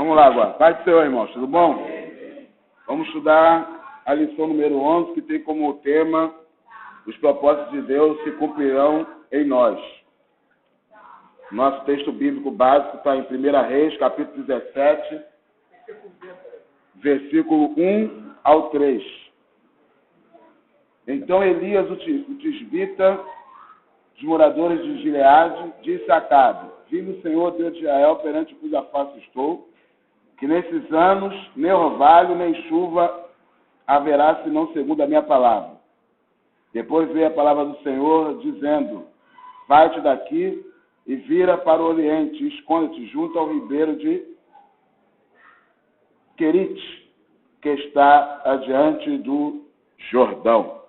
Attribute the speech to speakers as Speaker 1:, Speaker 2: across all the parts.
Speaker 1: Vamos lá agora. Pai do Senhor, irmãos, tudo bom? Vamos estudar a lição número 11, que tem como tema: os propósitos de Deus se cumprirão em nós. Nosso texto bíblico básico está em 1 Reis, capítulo 17, versículo 1 ao 3. Então Elias, o tisbita, os moradores de Gileade, disse a Acabe: vive o Senhor, Deus de Israel, perante cuja face estou, que nesses anos nem orvalho nem chuva haverá, senão segundo a minha palavra. Depois veio a palavra do Senhor, dizendo: vai-te daqui e vira para o oriente, e esconde-te junto ao ribeiro de Querite, que está adiante do Jordão.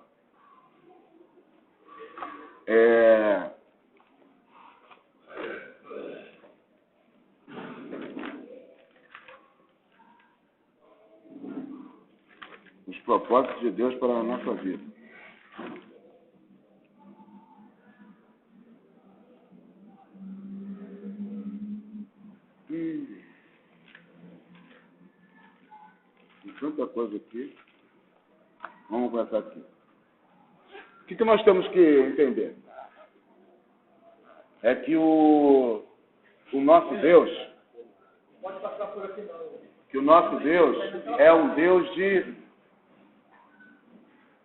Speaker 1: Os propósitos de Deus para a nossa vida. Tem tanta coisa aqui. Vamos começar aqui. O que nós temos que entender? É que o nosso Deus, que o nosso Deus é um Deus de...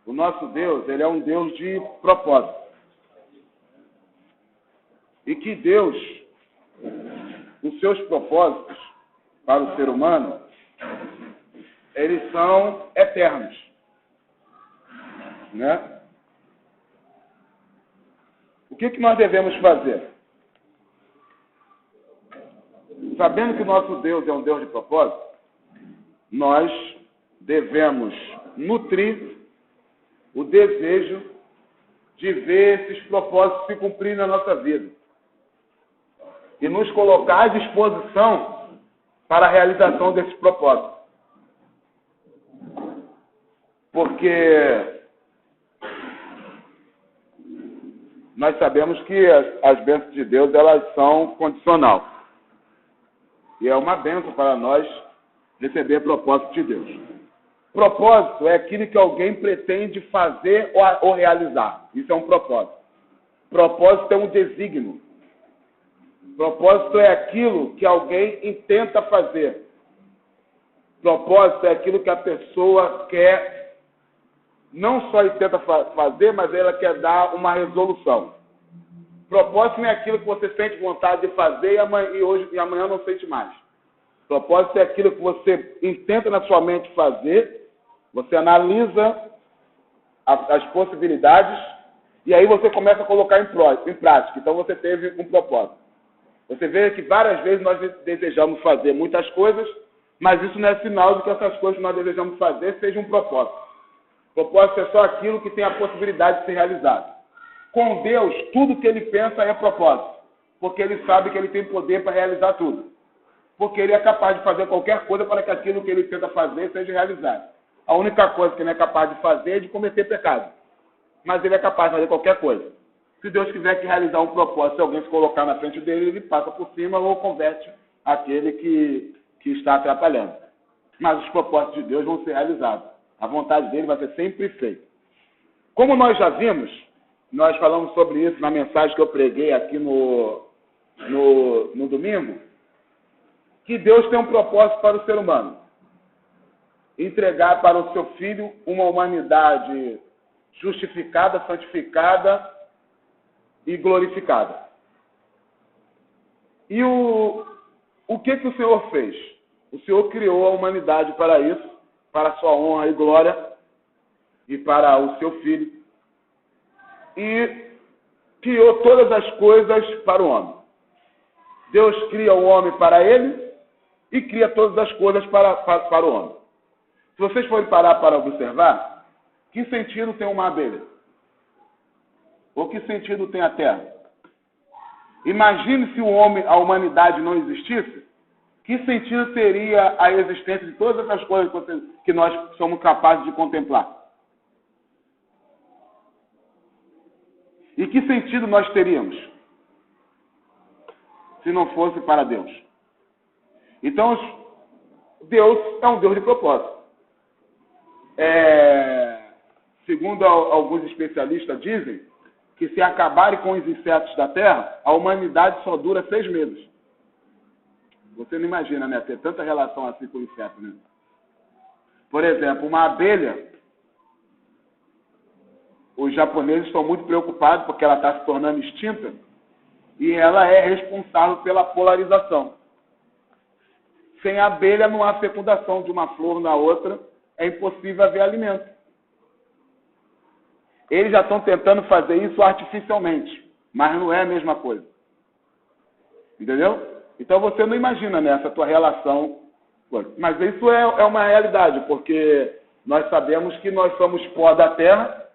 Speaker 1: O nosso Deus, ele é um Deus de propósito. E que Deus, os seus propósitos para o ser humano, eles são eternos. Né? O que nós devemos fazer? Sabendo que o nosso Deus é um Deus de propósito, nós devemos nutrir o desejo de ver esses propósitos se cumprirem na nossa vida. E nos colocar à disposição para a realização desses propósitos. Porque nós sabemos que as bênçãos de Deus, elas são condicional. E é uma bênção para nós receber propósito de Deus. Propósito é aquilo que alguém pretende fazer ou realizar. Isso é um propósito. Propósito é um desígnio. Propósito é aquilo que alguém intenta fazer. Propósito é aquilo que a pessoa quer, não só intenta fazer, mas ela quer dar uma resolução. Propósito não é aquilo que você sente vontade de fazer e amanhã não sente mais. Propósito é aquilo que você intenta na sua mente fazer, você analisa as possibilidades e aí você começa a colocar em prática. Então você teve um propósito. Você vê que várias vezes nós desejamos fazer muitas coisas, mas isso não é sinal de que essas coisas que nós desejamos fazer sejam um propósito. Propósito é só aquilo que tem a possibilidade de ser realizado. Com Deus, tudo que ele pensa é propósito, porque ele sabe que ele tem poder para realizar tudo. Porque ele é capaz de fazer qualquer coisa para que aquilo que ele tenta fazer seja realizado. A única coisa que ele é capaz de fazer é de cometer pecado. Mas ele é capaz de fazer qualquer coisa. Se Deus quiser que realizar um propósito, se alguém se colocar na frente dele, ele passa por cima ou converte aquele que está atrapalhando. Mas os propósitos de Deus vão ser realizados. A vontade dele vai ser sempre feita. Como nós já vimos, nós falamos sobre isso na mensagem que eu preguei aqui no domingo, que Deus tem um propósito para o ser humano. Entregar para o seu Filho uma humanidade justificada, santificada e glorificada. E o que o Senhor fez? O Senhor criou a humanidade para isso, para a sua honra e glória, e para o seu Filho. E criou todas as coisas para o homem. Deus cria o homem para ele e cria todas as coisas para o homem. Se vocês forem parar para observar, que sentido tem uma abelha? Ou que sentido tem a terra? Imagine se o homem, a humanidade não existisse, que sentido teria a existência de todas essas coisas que nós somos capazes de contemplar? E que sentido nós teríamos se não fosse para Deus? Então, Deus é um Deus de propósito. Segundo alguns especialistas dizem que se acabarem com os insetos da Terra, a humanidade só dura 6 meses. Você não imagina, né? Ter tanta relação assim com o inseto, né? Por exemplo, uma abelha, os japoneses estão muito preocupados porque ela está se tornando extinta e ela é responsável pela polarização. Sem a abelha não há fecundação de uma flor na outra, é impossível haver alimento. Eles já estão tentando fazer isso artificialmente, mas não é a mesma coisa. Entendeu? Então você não imagina nessa tua relação. Mas isso é uma realidade, porque nós sabemos que nós somos pó da Terra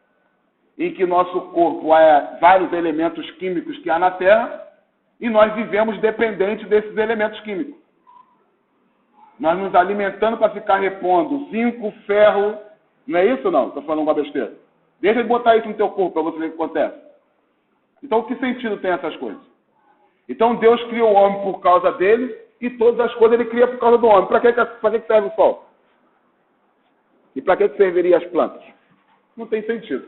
Speaker 1: e que nosso corpo é vários elementos químicos que há na Terra e nós vivemos dependentes desses elementos químicos. Nós nos alimentando para ficar repondo zinco, ferro, não é isso ou não? Estou falando uma besteira. Deixa de botar isso no teu corpo para você ver o que acontece. Então, que sentido tem essas coisas? Então, Deus criou o homem por causa dele e todas as coisas ele cria por causa do homem. Para que serve o sol? E para que serviria as plantas? Não tem sentido.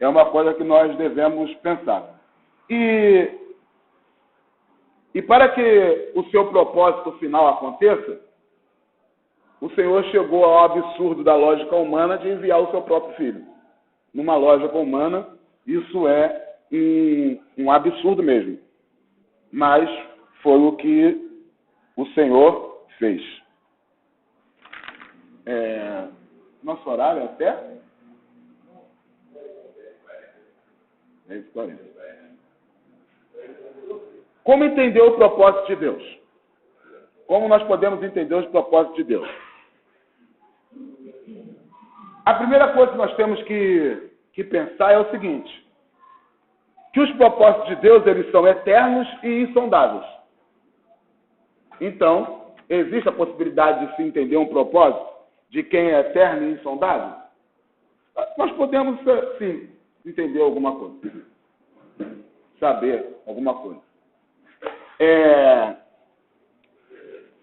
Speaker 1: É uma coisa que nós devemos pensar. E para que o seu propósito final aconteça, o Senhor chegou ao absurdo da lógica humana de enviar o seu próprio filho. Numa lógica humana, isso é um absurdo mesmo. Mas foi o que o Senhor fez. Nosso horário é até 10h40. Como entender o propósito de Deus? Como nós podemos entender os propósitos de Deus? A primeira coisa que nós temos que pensar é o seguinte: que os propósitos de Deus, eles são eternos e insondáveis. Então, existe a possibilidade de se entender um propósito de quem é eterno e insondável? Nós podemos, sim, entender alguma coisa. Saber alguma coisa.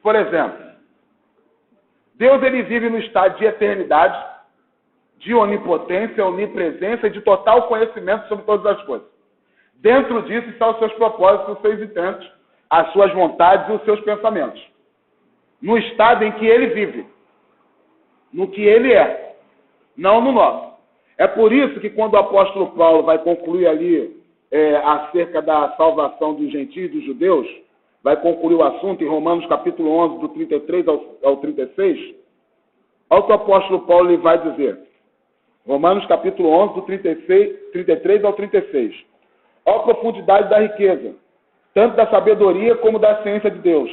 Speaker 1: Por exemplo, Deus ele vive no estado de eternidade, de onipotência, onipresença e de total conhecimento sobre todas as coisas. Dentro disso estão os seus propósitos, os seus intentos, as suas vontades e os seus pensamentos. No estado em que ele vive, no que ele é, não no nosso. É por isso que quando o apóstolo Paulo vai concluir ali acerca da salvação dos gentios e dos judeus, vai concluir o assunto em Romanos capítulo 11, do 33 ao 36, olha o que o apóstolo Paulo ele vai dizer. Romanos capítulo 11, do 33 ao 36. Olha a profundidade da riqueza, tanto da sabedoria como da ciência de Deus.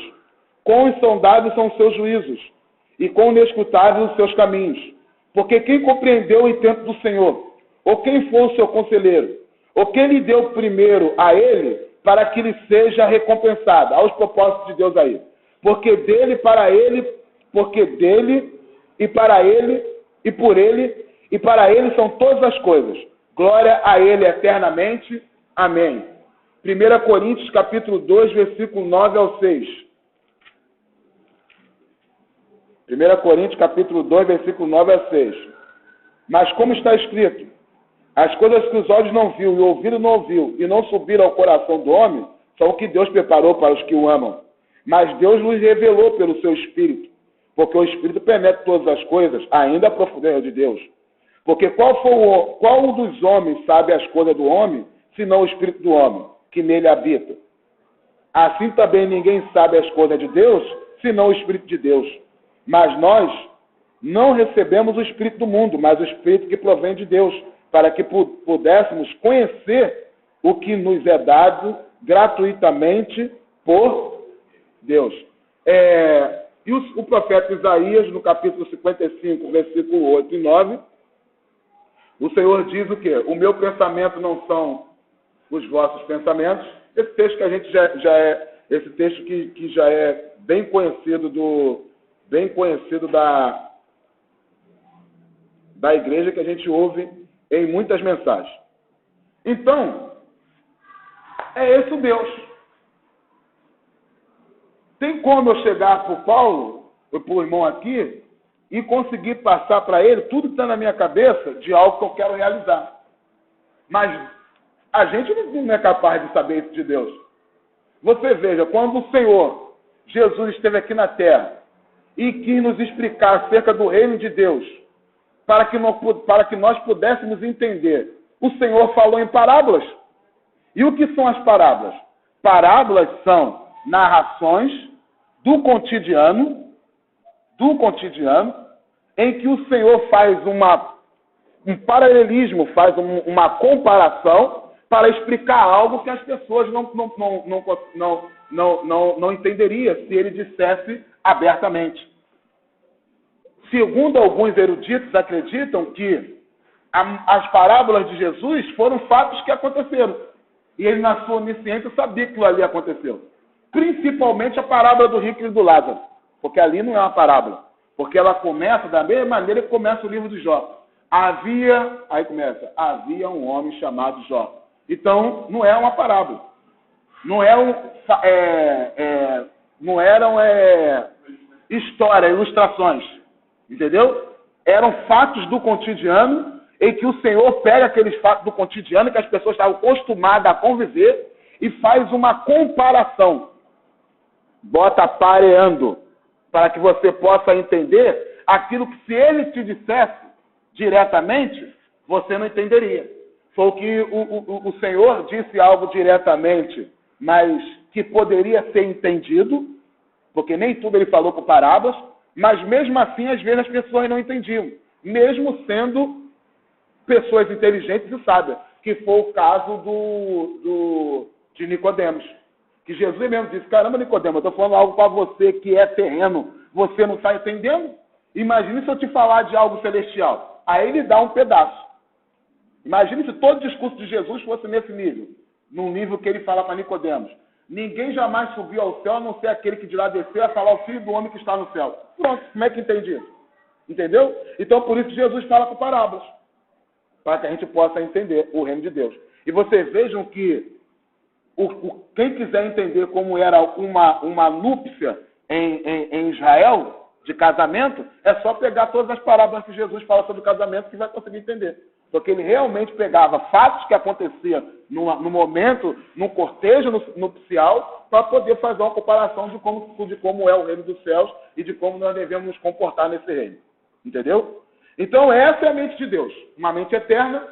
Speaker 1: Quão insondáveis são os seus juízos, e quão inescrutáveis os seus caminhos. Porque quem compreendeu o intento do Senhor? Ou quem foi o seu conselheiro? Ou quem lhe deu primeiro a ele, para que lhe seja recompensado? Aos propósitos de Deus aí. Porque dele, para ele, porque dele, e para ele, e por ele, e para ele são todas as coisas. Glória a ele eternamente. Amém. 1 Coríntios capítulo 2, versículo 9 ao 6. 1 Coríntios capítulo 2, versículo 9 ao 6. Mas como está escrito, as coisas que os olhos não viu e o ouvido não ouviu e não subiram ao coração do homem, são o que Deus preparou para os que o amam. Mas Deus nos revelou pelo seu Espírito, porque o Espírito penetra todas as coisas, ainda a profundeza de Deus. Porque qual dos homens sabe as coisas do homem, senão o Espírito do homem, que nele habita? Assim também ninguém sabe as coisas de Deus, senão o Espírito de Deus. Mas nós não recebemos o Espírito do mundo, mas o Espírito que provém de Deus, para que pudéssemos conhecer o que nos é dado gratuitamente por Deus. E o profeta Isaías, no capítulo 55, versículo 8 e 9, o Senhor diz o quê? O meu pensamento não são os vossos pensamentos. Esse texto que a gente esse texto que já é bem conhecido da igreja, que a gente ouve em muitas mensagens. Então, é esse o Deus. Tem como eu chegar para o Paulo para o irmão aqui e conseguir passar para ele tudo que está na minha cabeça de algo que eu quero realizar. Mas a gente não é capaz de saber isso de Deus. Você veja, quando o Senhor Jesus esteve aqui na terra e quis nos explicar acerca do reino de Deus, para que nós pudéssemos entender, o Senhor falou em parábolas. E o que são as parábolas? Parábolas são narrações do cotidiano, em que o Senhor faz um paralelismo, faz uma comparação para explicar algo que as pessoas não entenderiam se ele dissesse abertamente. Segundo alguns eruditos, acreditam que as parábolas de Jesus foram fatos que aconteceram. E ele, na sua onisciência, sabia que aquilo ali aconteceu. Principalmente a parábola do rico e do Lázaro. Porque ali não é uma parábola. Porque ela começa da mesma maneira que começa o livro de Jó. Havia um homem chamado Jó. Então, não é uma parábola. Não eram ilustrações. Entendeu? Eram fatos do cotidiano em que o Senhor pega aqueles fatos do cotidiano que as pessoas estavam acostumadas a conviver e faz uma comparação. Bota pareando, para que você possa entender aquilo que, se ele te dissesse diretamente, você não entenderia. Foi o que o Senhor disse algo diretamente, mas que poderia ser entendido, porque nem tudo ele falou com parábolas, mas mesmo assim, às vezes, as pessoas não entendiam, mesmo sendo pessoas inteligentes e sábias, que foi o caso de Nicodemos. Que Jesus mesmo disse, caramba, Nicodemos, eu estou falando algo para você que é terreno, você não está entendendo? Imagine se eu te falar de algo celestial. Aí ele dá um pedaço. Imagine se todo o discurso de Jesus fosse nesse nível, num nível que ele fala para Nicodemos. Ninguém jamais subiu ao céu, a não ser aquele que de lá desceu a falar ao Filho do Homem que está no céu. Pronto, como é que entende isso? Entendeu? Então, por isso Jesus fala com parábolas, para que a gente possa entender o reino de Deus. E vocês vejam que quem quiser entender como era uma núpcia em Israel, de casamento, é só pegar todas as parábolas que Jesus fala sobre casamento que vai conseguir entender. Porque ele realmente pegava fatos que aconteciam no momento, no cortejo nupcial, para poder fazer uma comparação de como é o reino dos céus e de como nós devemos nos comportar nesse reino. Entendeu? Então, essa é a mente de Deus. Uma mente eterna,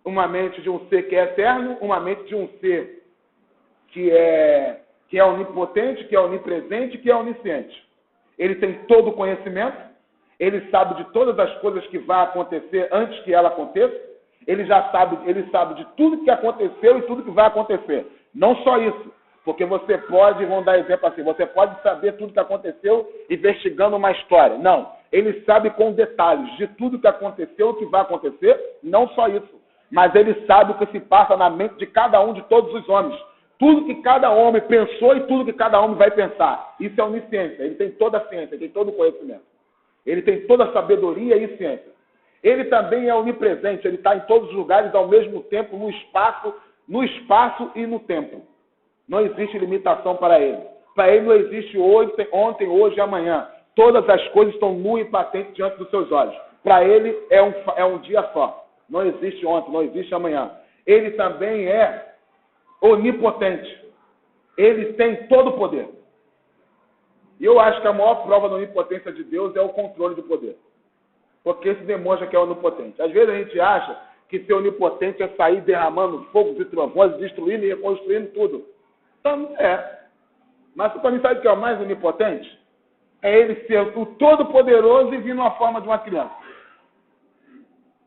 Speaker 1: uma mente de um ser que é eterno, uma mente de um ser que é onipotente, que é onipresente, que é onisciente. Ele tem todo o conhecimento, ele sabe de todas as coisas que vão acontecer antes que ela aconteça, ele sabe de tudo que aconteceu e tudo que vai acontecer. Não só isso, porque você pode, vamos dar exemplo assim, você pode saber tudo que aconteceu investigando uma história. Não, ele sabe com detalhes de tudo que aconteceu e que vai acontecer, não só isso, mas ele sabe o que se passa na mente de cada um, de todos os homens. Tudo que cada homem pensou e tudo que cada homem vai pensar. Isso é onisciência, ele tem toda a ciência, ele tem todo o conhecimento. Ele tem toda a sabedoria e ciência. Ele também é onipresente, ele está em todos os lugares ao mesmo tempo, no espaço e no tempo. Não existe limitação para ele. Para ele não existe ontem, hoje e amanhã. Todas as coisas estão nuas e patentes diante dos seus olhos. Para ele é um dia só. Não existe ontem, não existe amanhã. Ele também é onipotente. Ele tem todo o poder. E eu acho que a maior prova da onipotência de Deus é o controle do poder. Porque isso demonstra que é onipotente. Às vezes a gente acha que ser onipotente é sair derramando fogos e trovões, destruindo e reconstruindo tudo. Então, não é. Mas para mim, sabe o que é o mais onipotente? É ele ser o todo-poderoso e vir numa forma de uma criança.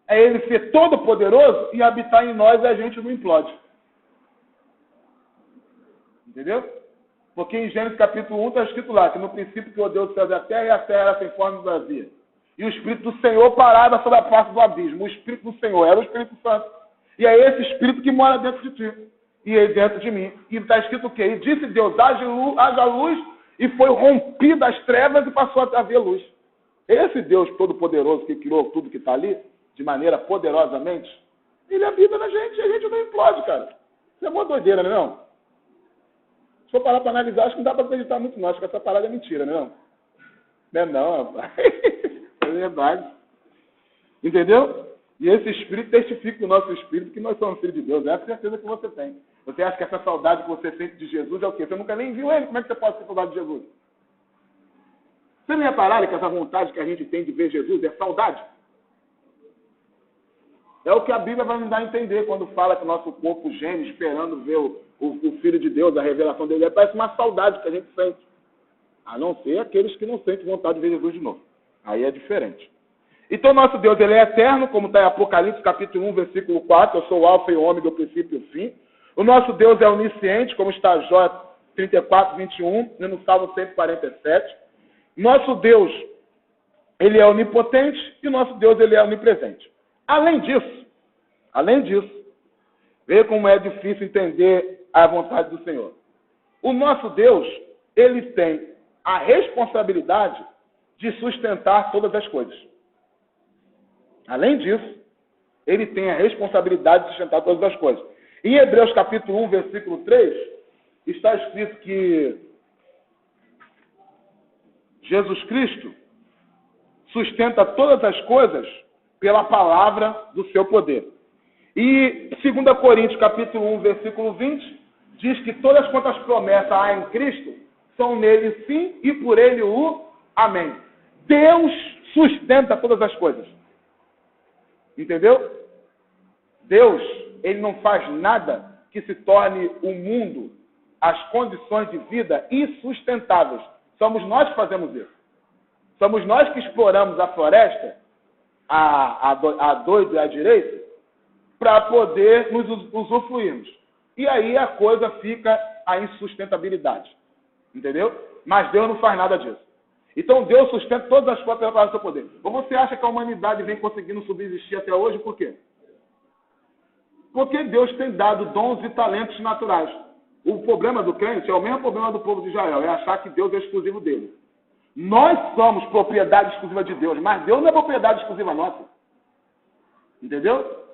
Speaker 1: É ele ser todo-poderoso e habitar em nós e a gente não implode. Entendeu? Porque em Gênesis capítulo 1 está escrito lá que no princípio criou Deus os céus e a terra era sem forma e vazia. E o Espírito do Senhor parava sobre a face do abismo. O Espírito do Senhor era o Espírito Santo. E é esse Espírito que mora dentro de ti. E é dentro de mim. E está escrito o quê? E disse Deus, haja luz, e foi rompida as trevas e passou a haver luz. Esse Deus todo-poderoso que criou tudo que está ali, de maneira poderosamente, ele habita na gente e a gente não implode, cara. Isso é uma doideira, não é não? Se for parar para analisar, acho que não dá para acreditar muito não. Acho que essa parada é mentira, não é não? Não é não, rapaz. É verdade. Entendeu? E esse Espírito testifica o nosso Espírito que nós somos filhos de Deus. É a certeza que você tem. Você acha que essa saudade que você sente de Jesus é o quê? Você nunca nem viu ele. Como é que você pode ter saudade de Jesus? Você não repararam que essa vontade que a gente tem de ver Jesus é saudade? É o que a Bíblia vai nos dar a entender quando fala que o nosso corpo geme esperando ver o Filho de Deus, a revelação dele. Parece uma saudade que a gente sente. A não ser aqueles que não sentem vontade de ver Jesus de novo. Aí é diferente. Então, nosso Deus, ele é eterno, como está em Apocalipse, capítulo 1, versículo 4. Eu sou o alfa e o ômega, o princípio e o fim. O nosso Deus é onisciente, como está Jó 34, 21, e no Salmo 147. Nosso Deus, ele é onipotente, e nosso Deus, ele é onipresente. Além disso, veja como é difícil entender a vontade do Senhor. O nosso Deus, ele tem a responsabilidade de sustentar todas as coisas. Além disso, ele tem a responsabilidade de sustentar todas as coisas. Em Hebreus capítulo 1, versículo 3, está escrito que Jesus Cristo sustenta todas as coisas pela palavra do seu poder. E 2 Coríntios capítulo 1, versículo 20, diz que todas quantas promessas há em Cristo são nele sim e por ele o amém. Deus sustenta todas as coisas. Entendeu? Deus, ele não faz nada que se torne o mundo, as condições de vida insustentáveis. Somos nós que fazemos isso. Somos nós que exploramos a floresta, a doida e a direita, para poder nos usufruirmos. E aí a coisa fica a insustentabilidade. Entendeu? Mas Deus não faz nada disso. Então Deus sustenta todas as coisas pela palavra do seu poder. Ou você acha que a humanidade vem conseguindo subsistir até hoje? Por quê? Porque Deus tem dado dons e talentos naturais. O problema do crente é o mesmo problema do povo de Israel, é achar que Deus é exclusivo dele. Nós somos propriedade exclusiva de Deus, mas Deus não é propriedade exclusiva nossa. Entendeu?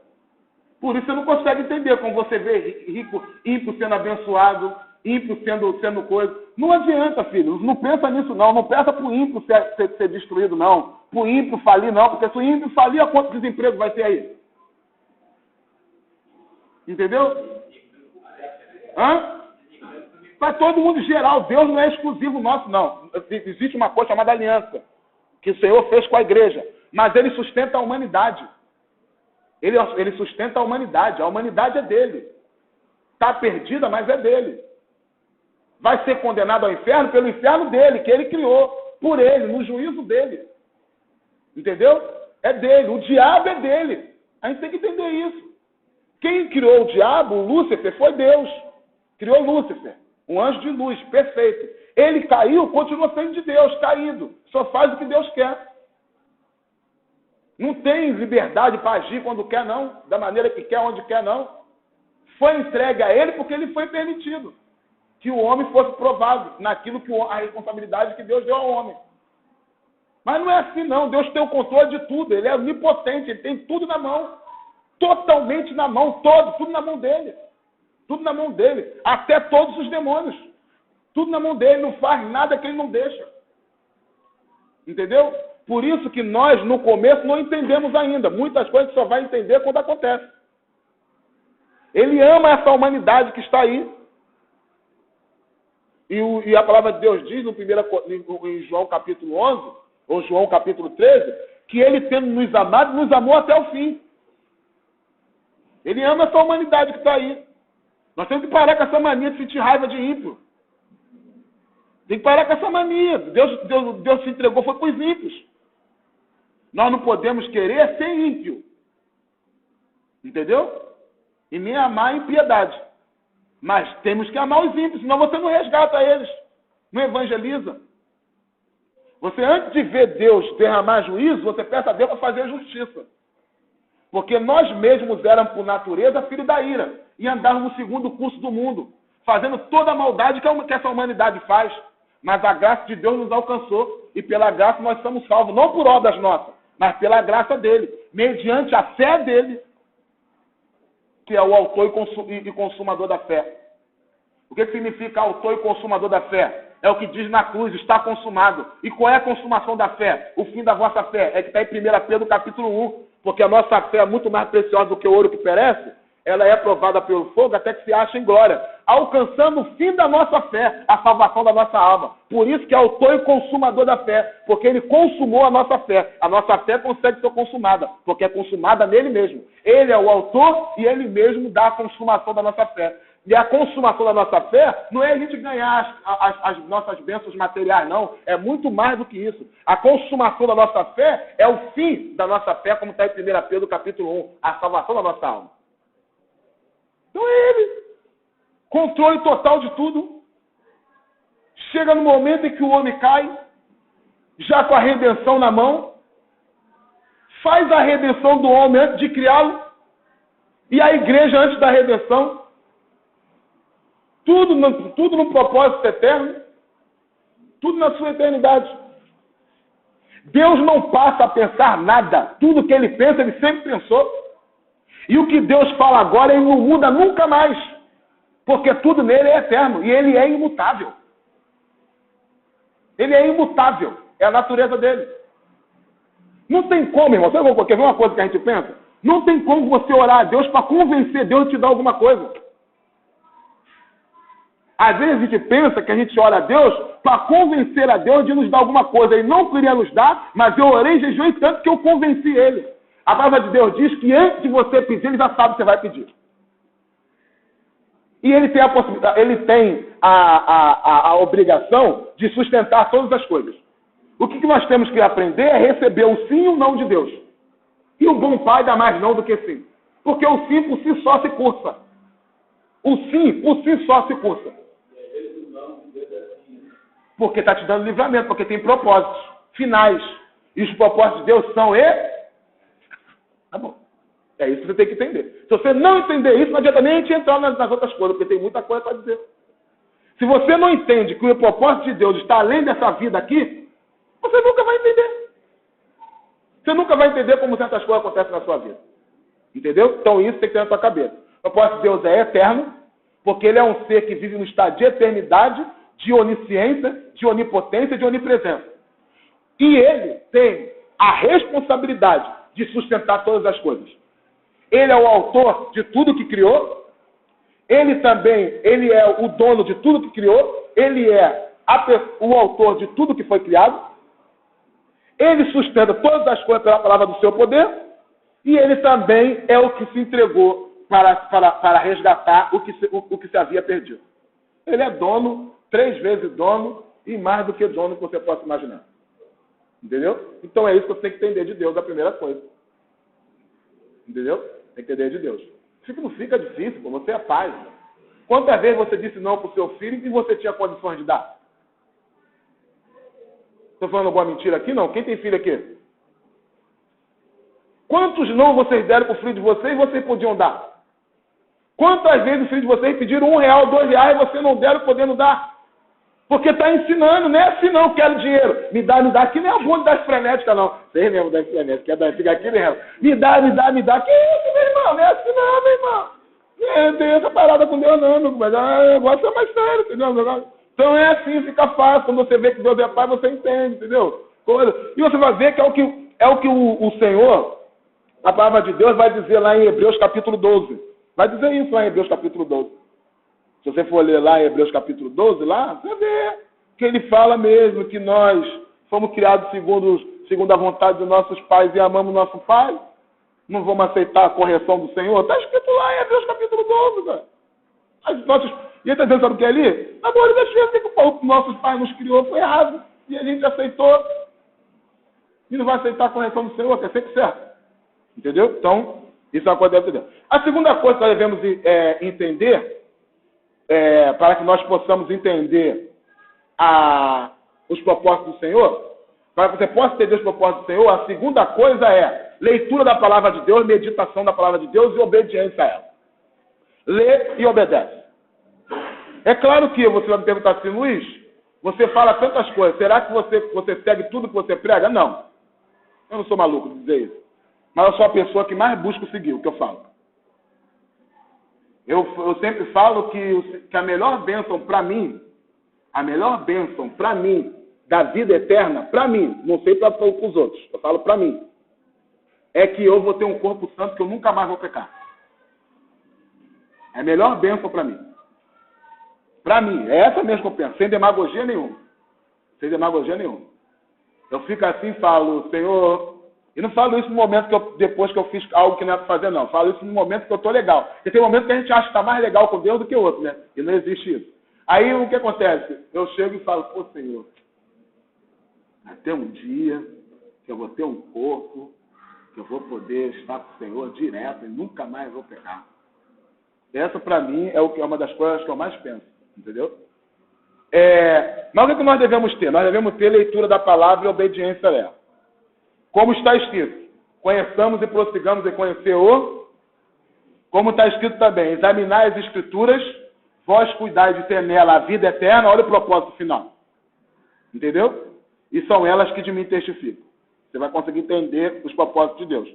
Speaker 1: Por isso você não consegue entender como você vê rico, ímpio sendo abençoado, ímpio sendo coisa. Não adianta, filho. Não pensa nisso, não. Não pensa para o ímpio ser destruído, não. Para o ímpio falir, não. Porque se o ímpio falir, quanto desemprego vai ter aí? Entendeu? Para todo mundo geral. Deus não é exclusivo nosso, não. Existe uma coisa chamada aliança, que o Senhor fez com a igreja. Mas ele sustenta a humanidade. Ele sustenta a humanidade. A humanidade é dele. Está perdida, mas é dele. Vai ser condenado ao inferno pelo inferno dele, que ele criou, por ele, no juízo dele. Entendeu? É dele. O diabo é dele. A gente tem que entender isso. Quem criou o diabo, o Lúcifer, foi Deus. Criou Lúcifer, um anjo de luz, perfeito. Ele caiu, continua sendo de Deus, caído. Só faz o que Deus quer. Não tem liberdade para agir quando quer, não. Da maneira que quer, onde quer, não. Foi entregue a ele porque ele foi permitido que o homem fosse provado naquilo que a responsabilidade que Deus deu ao homem. Mas não é assim, não. Deus tem o controle de tudo. Ele é onipotente, ele tem tudo na mão. Totalmente na mão, tudo na mão dele. Tudo na mão dele. Até todos os demônios. Tudo na mão dele. Não faz nada que ele não deixa. Entendeu? Por isso que nós, no começo, não entendemos ainda. Muitas coisas só vai entender quando acontece. Ele ama essa humanidade que está aí. E a palavra de Deus diz em João capítulo 11, ou João capítulo 13, que ele, tendo nos amado, nos amou até o fim. Ele ama essa humanidade que está aí. Nós temos que parar com essa mania de sentir raiva de ímpio. Tem que parar com essa mania. Deus se entregou, foi para os ímpios. Nós não podemos querer ser ímpio. Entendeu? E nem amar a impiedade. Mas temos que amar os ímpios, senão você não resgata eles. Não evangeliza. Você, antes de ver Deus derramar juízo, você peça a Deus para fazer justiça. Porque nós mesmos éramos, por natureza, filhos da ira. E andávamos no segundo curso do mundo, fazendo toda a maldade que essa humanidade faz. Mas a graça de Deus nos alcançou. E pela graça nós somos salvos. Não por obras nossas, mas pela graça dele. Mediante a fé dele, que é o autor e consumador da fé. O que significa autor e consumador da fé? É o que diz na cruz, está consumado. E qual é a consumação da fé? O fim da vossa fé. É que está em 1 Pedro capítulo 1. Porque a nossa fé é muito mais preciosa do que o ouro que perece. Ela é provada pelo fogo até que se ache em glória, alcançando o fim da nossa fé, a salvação da nossa alma. Por isso que é autor e consumador da fé, porque ele consumou a nossa fé. A nossa fé consegue ser consumada, porque é consumada nele mesmo. Ele é o autor e ele mesmo dá a consumação da nossa fé. E a consumação da nossa fé não é a gente ganhar as nossas bênçãos materiais, não. É muito mais do que isso. A consumação da nossa fé é o fim da nossa fé, como está em 1 Pedro capítulo 1, a salvação da nossa alma. Então é ele. Controle total de tudo. Chega no momento em que o homem cai, já com a redenção na mão, faz a redenção do homem antes de criá-lo, e a igreja antes da redenção. Tudo no propósito eterno, tudo na sua eternidade. Deus não passa a pensar nada. Tudo que ele pensa, ele sempre pensou. E o que Deus fala agora, ele não muda nunca mais. Porque tudo nele é eterno. E ele é imutável. Ele é imutável. É a natureza dele. Não tem como, irmão. Sabe quer ver uma coisa que a gente pensa? Não tem como você orar a Deus para convencer Deus de te dar alguma coisa. Às vezes a gente pensa que a gente ora a Deus para convencer a Deus de nos dar alguma coisa. Ele não queria nos dar, mas eu orei, jejuei tanto que eu convenci ele. A palavra de Deus diz que antes de você pedir, ele já sabe que você vai pedir. E ele tem a possibilidade, ele tem a obrigação de sustentar todas as coisas. O que nós temos que aprender é receber o sim e o não de Deus. E o bom pai dá mais não do que sim. Porque o sim por si só se cursa. O sim por si só se cursa. Porque está te dando livramento, porque tem propósitos finais. E os propósitos de Deus são Tá bom. É isso que você tem que entender. Se você não entender isso, não adianta nem a gente entrar nas outras coisas, porque tem muita coisa para dizer. Se você não entende que o propósito de Deus está além dessa vida aqui, você nunca vai entender. Você nunca vai entender como certas coisas acontecem na sua vida. Entendeu? Então isso tem que ter na sua cabeça. O propósito de Deus é eterno, porque ele é um ser que vive no estado de eternidade, de onisciência, de onipotência, de onipresença. E ele tem a responsabilidade de sustentar todas as coisas. Ele é o autor de tudo que criou. Ele é o dono de tudo que criou. Ele é o autor de tudo que foi criado. Ele sustenta todas as coisas pela palavra do seu poder. E ele também é o que se entregou para resgatar o que se havia perdido. Ele é dono, 3 vezes dono, e mais do que dono que você possa imaginar. Entendeu? Então é isso que você tem que entender de Deus, a primeira coisa. Entendeu? Tem que entender de Deus. Isso não fica difícil, pô. Você é pai. Quantas vezes você disse não para o seu filho e você tinha condições de dar? Estou falando alguma mentira aqui? Não. Quem tem filho aqui? Quantos não vocês deram para o filho de vocês e vocês podiam dar? Quantas vezes o filho de vocês pediram R$1, R$2 e você não deram podendo dar? Porque está ensinando, não é assim não, quero dinheiro. Me dá, aqui nem é a bunda das frenéticas não. Vocês mesmo das frenéticas, quer dar, fica aqui mesmo. Me dá. Que isso, meu irmão? Não é assim não, meu irmão. Não tem essa parada com Deus não, meu irmão. O negócio é mais sério, entendeu? Então é assim, fica fácil. Quando você vê que Deus é pai, você entende, entendeu? E você vai ver que é o que o Senhor, a palavra de Deus, vai dizer lá em Hebreus capítulo 12. Vai dizer isso lá em Hebreus capítulo 12. Se você for ler lá em Hebreus capítulo 12, lá, você vê que ele fala mesmo que nós fomos criados segundo a vontade dos nossos pais e amamos nosso pai. Não vamos aceitar a correção do Senhor. Está escrito lá em Hebreus capítulo 12, cara. E ele está dizendo, sabe o que é ali? Na maioria das vezes, que o nossos pais nos criou foi errado. E a gente aceitou. E não vai aceitar a correção do Senhor, que é sempre certo. Entendeu? Então, isso é uma coisa que deve entender. A segunda coisa que nós devemos entender, para que nós possamos entender os propósitos do Senhor, para que você possa entender os propósitos do Senhor, a segunda coisa é leitura da palavra de Deus, meditação da palavra de Deus e obediência a ela. Lê e obedece. É claro que você vai me perguntar assim, Luiz, você fala tantas coisas, será que você segue tudo que você prega? Não. Eu não sou maluco de dizer isso. Mas eu sou a pessoa que mais busca seguir o que eu falo. Eu sempre falo que a melhor bênção para mim, A melhor bênção para mim, da vida eterna, para mim, não sei para os outros, eu falo para mim, é que eu vou ter um corpo santo que eu nunca mais vou pecar. É a melhor bênção para mim. Para mim, é essa mesmo que eu penso, sem demagogia nenhuma. Sem demagogia nenhuma. Eu fico assim e falo, Senhor... E não falo isso no momento depois que eu fiz algo que não é para fazer, não. Falo isso no momento que eu estou legal. Porque tem momento que a gente acha que está mais legal com Deus do que o outro, né? E não existe isso. Aí o que acontece? Eu chego e falo, pô, Senhor, até um dia que eu vou ter um corpo, que eu vou poder estar com o Senhor direto e nunca mais vou pecar. Essa, para mim, é uma das coisas que eu mais penso. Entendeu? Mas o que nós devemos ter? Nós devemos ter leitura da palavra e obediência a ela. Como está escrito, conheçamos e prossigamos em conhecer como está escrito também, examinai as escrituras, vós cuidai de ter nela a vida eterna, olha o propósito final. Entendeu? E são elas que de mim testificam. Você vai conseguir entender os propósitos de Deus.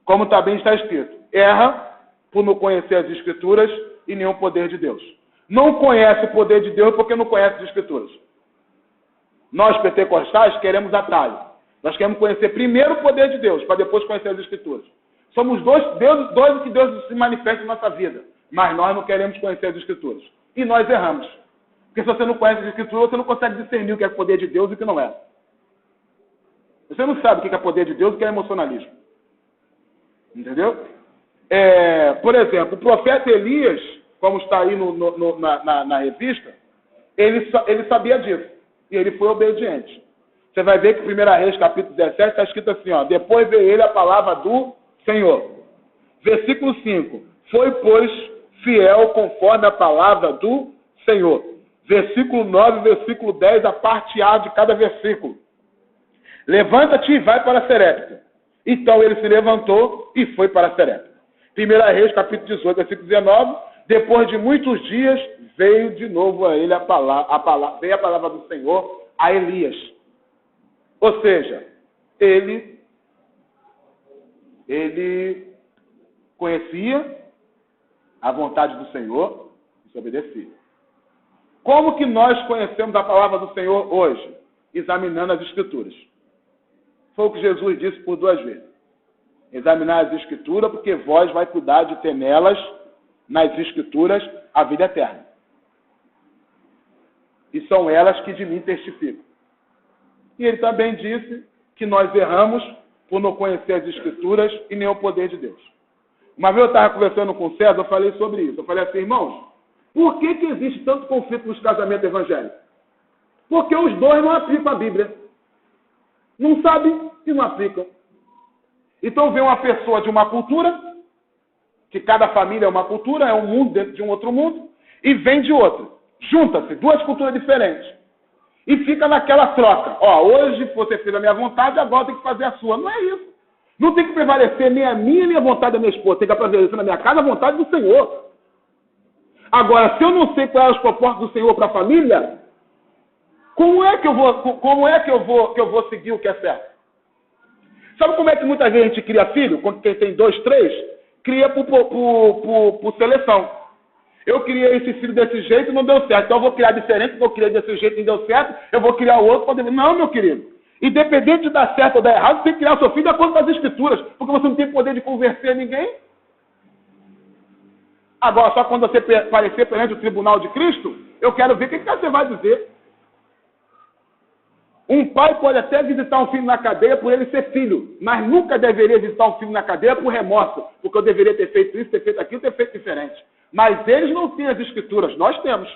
Speaker 1: Como também está escrito, erra por não conhecer as escrituras e nenhum poder de Deus. Não conhece o poder de Deus porque não conhece as escrituras. Nós, pentecostais, queremos atalho. Nós queremos conhecer primeiro o poder de Deus, para depois conhecer as Escrituras. Somos dois que Deus se manifesta em nossa vida, mas nós não queremos conhecer as Escrituras. E nós erramos. Porque se você não conhece as Escrituras, você não consegue discernir o que é poder de Deus e o que não é. Você não sabe o que é poder de Deus e o que é emocionalismo. Entendeu? Por exemplo, o profeta Elias, como está aí na revista, ele sabia disso. E ele foi obediente. Você vai ver que 1 Reis, capítulo 17, está escrito assim, ó, depois veio ele a palavra do Senhor. Versículo 5. Foi, pois, fiel conforme a palavra do Senhor. Versículo 9, versículo 10, a parte A de cada versículo. Levanta-te e vai para Serepta. Então ele se levantou e foi para Serepta. 1 Reis, capítulo 18, versículo 19. Depois de muitos dias, veio de novo a ele veio a palavra do Senhor a Elias. Ou seja, ele conhecia a vontade do Senhor e se obedecia. Como que nós conhecemos a palavra do Senhor hoje? Examinando as Escrituras. Foi o que Jesus disse por 2 vezes. Examinar as Escrituras, porque vós vai cuidar de ter nelas, nas Escrituras, a vida eterna. E são elas que de mim testificam. E ele também disse que nós erramos por não conhecer as Escrituras e nem o poder de Deus. Uma vez eu estava conversando com o César, eu falei sobre isso. Eu falei assim, irmãos, por que existe tanto conflito nos casamentos evangélicos? Porque os dois não aplicam a Bíblia. Não sabem e não aplicam. Então vem uma pessoa de uma cultura, que cada família é uma cultura, é um mundo dentro de um outro mundo, e vem de outro. Junta-se, 2 culturas diferentes. E fica naquela troca. Ó, hoje você fez a minha vontade, agora tem que fazer a sua. Não é isso. Não tem que prevalecer nem a minha nem a vontade da minha esposa. Tem que prevalecer na minha casa a vontade do Senhor. Agora, se eu não sei quais são os propósitos do Senhor para a família, como é que eu vou seguir o que é certo? Sabe como é que muita gente cria filho? Quem tem 2, 3, cria por seleção. Eu criei esse filho desse jeito e não deu certo. Então eu vou criar diferente, porque eu criei desse jeito e não deu certo. Eu vou criar o outro. Não, meu querido. Independente de dar certo ou dar errado, você tem que criar o seu filho de acordo com as Escrituras. Porque você não tem poder de convencer ninguém. Agora, só quando você aparecer perante o tribunal de Cristo, eu quero ver o que você vai dizer. Um pai pode até visitar um filho na cadeia por ele ser filho, mas nunca deveria visitar um filho na cadeia por remorso, porque eu deveria ter feito isso, ter feito aquilo, ter feito diferente. Mas eles não têm as Escrituras, nós temos.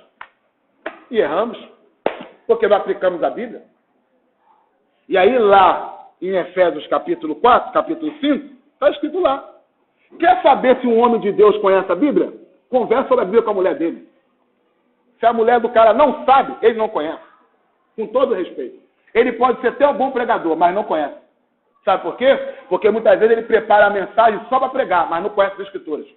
Speaker 1: E erramos, porque não aplicamos a Bíblia. E aí lá, em Efésios capítulo 4, capítulo 5, está escrito lá. Quer saber se um homem de Deus conhece a Bíblia? Conversa sobre a Bíblia com a mulher dele. Se a mulher do cara não sabe, ele não conhece. Com todo respeito. Ele pode ser até um bom pregador, mas não conhece. Sabe por quê? Porque muitas vezes ele prepara a mensagem só para pregar, mas não conhece as Escrituras.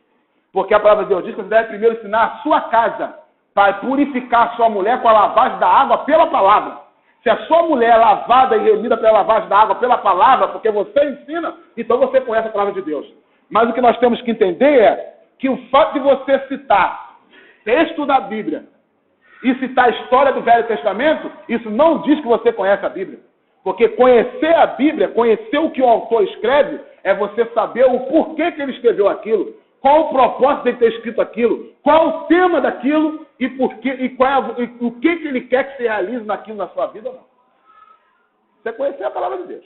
Speaker 1: Porque a palavra de Deus diz que você deve primeiro ensinar a sua casa para purificar a sua mulher com a lavagem da água pela palavra. Se a sua mulher é lavada e remida pela lavagem da água pela palavra, porque você ensina, então você conhece a palavra de Deus. Mas o que nós temos que entender é que o fato de você citar texto da Bíblia e citar a história do Velho Testamento, isso não diz que você conhece a Bíblia. Porque conhecer a Bíblia, conhecer o que o autor escreve, é você saber o porquê que ele escreveu aquilo, qual o propósito de ele ter escrito aquilo, qual o tema daquilo e, o que ele quer que se realize naquilo na sua vida ou não. Você conhecer a palavra de Deus.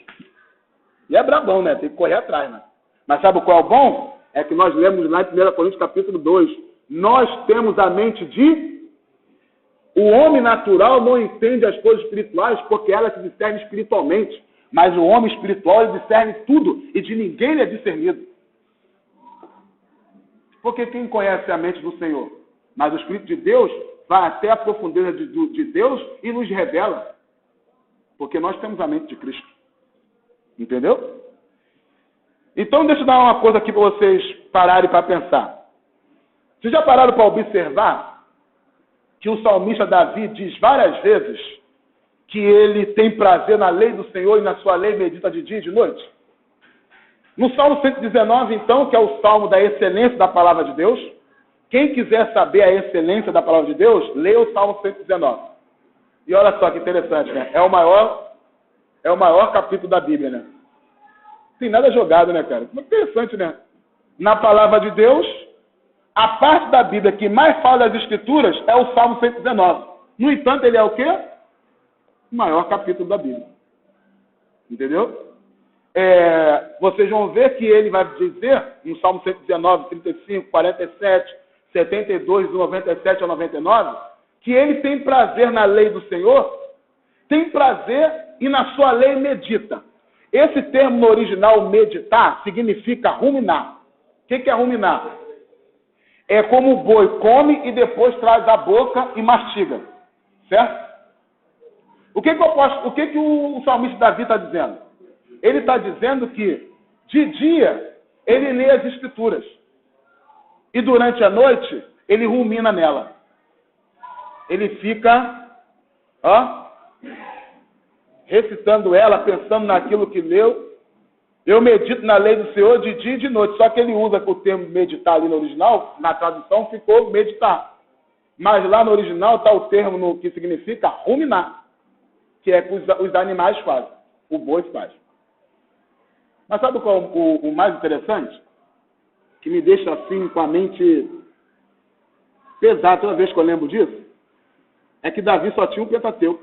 Speaker 1: E é brabão, né? Tem que correr atrás, né? Mas sabe qual é o bom? É que nós lemos lá em 1 Coríntios capítulo 2. Nós temos a mente de... O homem natural não entende as coisas espirituais porque elas se discernem espiritualmente. Mas o homem espiritual ele discerne tudo e de ninguém ele é discernido. Porque quem conhece a mente do Senhor? Mas o Espírito de Deus vai até a profundeza de Deus e nos revela. Porque nós temos a mente de Cristo. Entendeu? Então deixa eu dar uma coisa aqui para vocês pararem para pensar. Vocês já pararam para observar que o salmista Davi diz várias vezes que ele tem prazer na lei do Senhor e na sua lei medita de dia e de noite? No Salmo 119, então, que é o salmo da excelência da palavra de Deus, quem quiser saber a excelência da palavra de Deus, leia o Salmo 119. E olha só que interessante, né? É o maior capítulo da Bíblia, né? Tem nada jogado, né, cara? Interessante, né? Na palavra de Deus, a parte da Bíblia que mais fala das Escrituras é o Salmo 119. No entanto, ele é o quê? O maior capítulo da Bíblia. Entendeu? Vocês vão ver que ele vai dizer, no Salmo 119, 35, 47, 72, do 97 ao 99, que ele tem prazer na lei do Senhor, tem prazer e na sua lei medita. Esse termo no original, meditar, significa ruminar. O que é ruminar? É como o boi come e depois traz à boca e mastiga. Certo? O que o salmista Davi está dizendo? Ele está dizendo que, de dia, ele lê as Escrituras. E durante a noite, ele rumina nela. Ele fica, recitando ela, pensando naquilo que leu. Eu medito na lei do Senhor de dia e de noite. Só que ele usa o termo meditar ali no original, na tradução ficou meditar. Mas lá no original está o termo que significa ruminar, que é que os animais fazem. O boi faz. Mas sabe qual é o mais interessante? Que me deixa assim com a mente pesada toda vez que eu lembro disso? É que Davi só tinha um Pentateuco.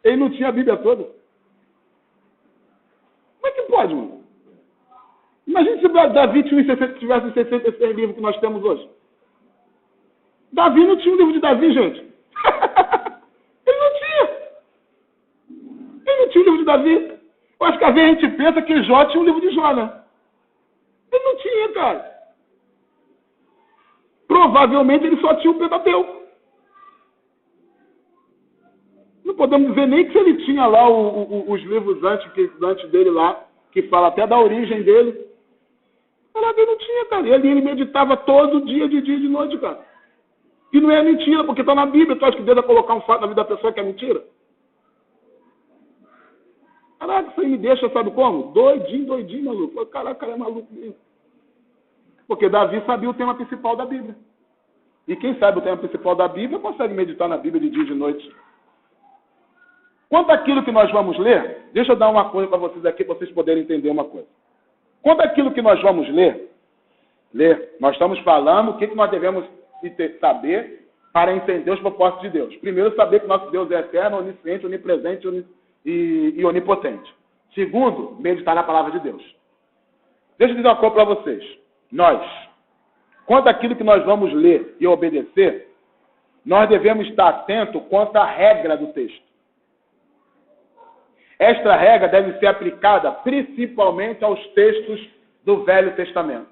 Speaker 1: Ele não tinha a Bíblia toda. Como é que pode, mano? Imagina se Davi tivesse 66 livros que nós temos hoje. Davi não tinha um livro de Davi, gente. Ele não tinha. Ele não tinha um livro de Davi. Eu acho que às vezes a gente pensa que Jó tinha um livro de Jó, né? Ele não tinha, cara. Provavelmente ele só tinha um Pentateuco. Não podemos dizer nem que se ele tinha lá os livros antes dele lá, que fala até da origem dele. Falar que ele não tinha, cara. Ele meditava todo dia, de dia e de noite, cara. E não é mentira, porque está na Bíblia. Tu acha que Deus vai colocar um fato na vida da pessoa que é mentira? Caraca, isso aí me deixa, sabe como? Doidinho, maluco. Caraca, cara é maluco mesmo. Porque Davi sabia o tema principal da Bíblia. E quem sabe o tema principal da Bíblia consegue meditar na Bíblia de dia e de noite. Quanto àquilo que nós vamos ler, deixa eu dar uma coisa para vocês aqui, para vocês poderem entender uma coisa. Quanto àquilo que nós vamos ler, nós estamos falando o que nós devemos saber para entender os propósitos de Deus. Primeiro, saber que nosso Deus é eterno, onisciente, onipresente e onipotente. Segundo, meditar na palavra de Deus. Deixa eu dizer uma coisa para vocês. Quanto àquilo que nós vamos ler e obedecer, nós devemos estar atentos quanto à regra do texto. Esta regra deve ser aplicada principalmente aos textos do Velho Testamento.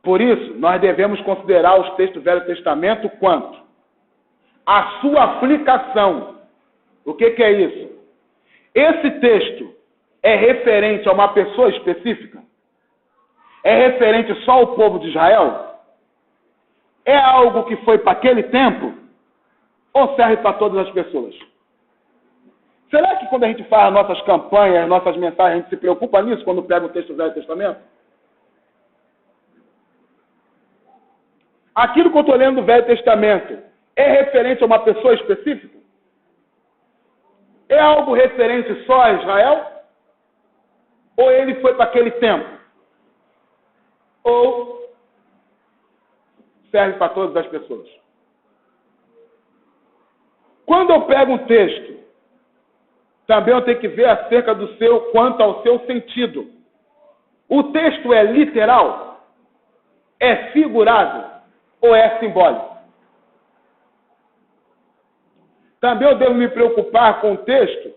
Speaker 1: Por isso, nós devemos considerar os textos do Velho Testamento quanto a sua aplicação. O que é isso? Esse texto é referente a uma pessoa específica? É referente só ao povo de Israel? É algo que foi para aquele tempo? Ou serve para todas as pessoas? Será que quando a gente faz nossas campanhas, nossas mensagens, a gente se preocupa nisso quando pega o texto do Velho Testamento? aquilo que eu estou lendo do Velho Testamento é referente a uma pessoa específica? É algo referente só a Israel? Ou ele foi para aquele tempo? Ou serve para todas as pessoas? Quando eu pego um texto, também eu tenho que ver acerca quanto ao seu sentido. O texto é literal? É figurado? Ou é simbólico? Também eu devo me preocupar com o texto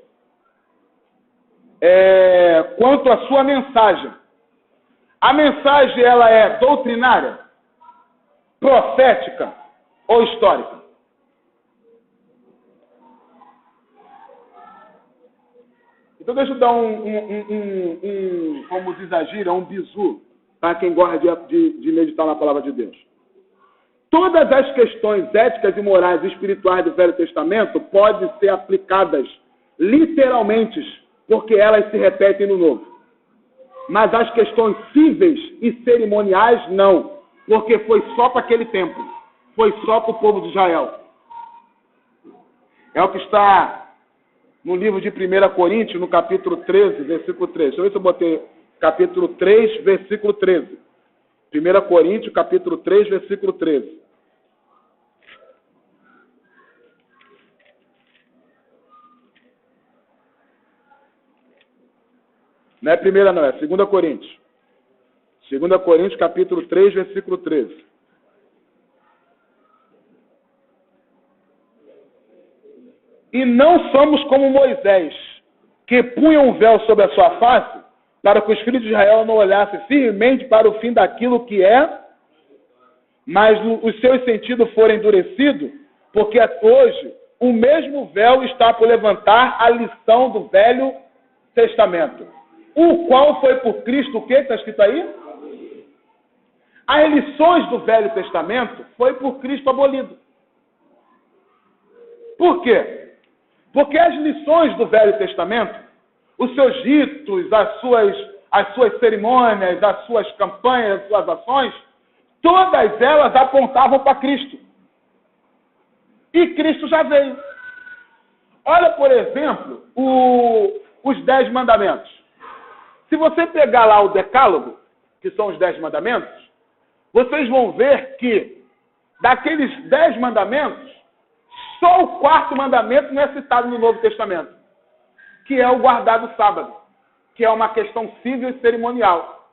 Speaker 1: quanto à sua mensagem. A mensagem ela é doutrinária, profética ou histórica? Então deixa eu dar como diz a gíria, um bizu para quem gosta de meditar na palavra de Deus. Todas as questões éticas e morais e espirituais do Velho Testamento podem ser aplicadas literalmente, porque elas se repetem no Novo. Mas as questões cíveis e cerimoniais não, porque foi só para aquele tempo, foi só para o povo de Israel. É o que está no livro de 1 Coríntios, no capítulo 13, versículo 13. Deixa eu ver se eu botei capítulo 3, versículo 13. 1 Coríntios, capítulo 3, versículo 13. Não é primeira não, é 2 Coríntios. 2 Coríntios, capítulo 3, versículo 13. E não somos como Moisés, que punha um véu sobre a sua face, para que os filhos de Israel não olhassem firmemente para o fim daquilo que é, mas os seus sentidos forem endurecidos, porque hoje o mesmo véu está por levantar a lição do Velho Testamento, o qual foi por Cristo, o que está escrito aí? As lições do Velho Testamento foi por Cristo abolido. Por quê? Porque as lições do Velho Testamento, os seus ritos, as suas cerimônias, as suas campanhas, as suas ações, todas elas apontavam para Cristo. E Cristo já veio. Olha, por exemplo, os 10 mandamentos. Se você pegar lá o Decálogo, que são os 10 mandamentos, vocês vão ver que daqueles 10 mandamentos, só o 4º mandamento não é citado no Novo Testamento, que é o guardar do sábado, que é uma questão civil e cerimonial.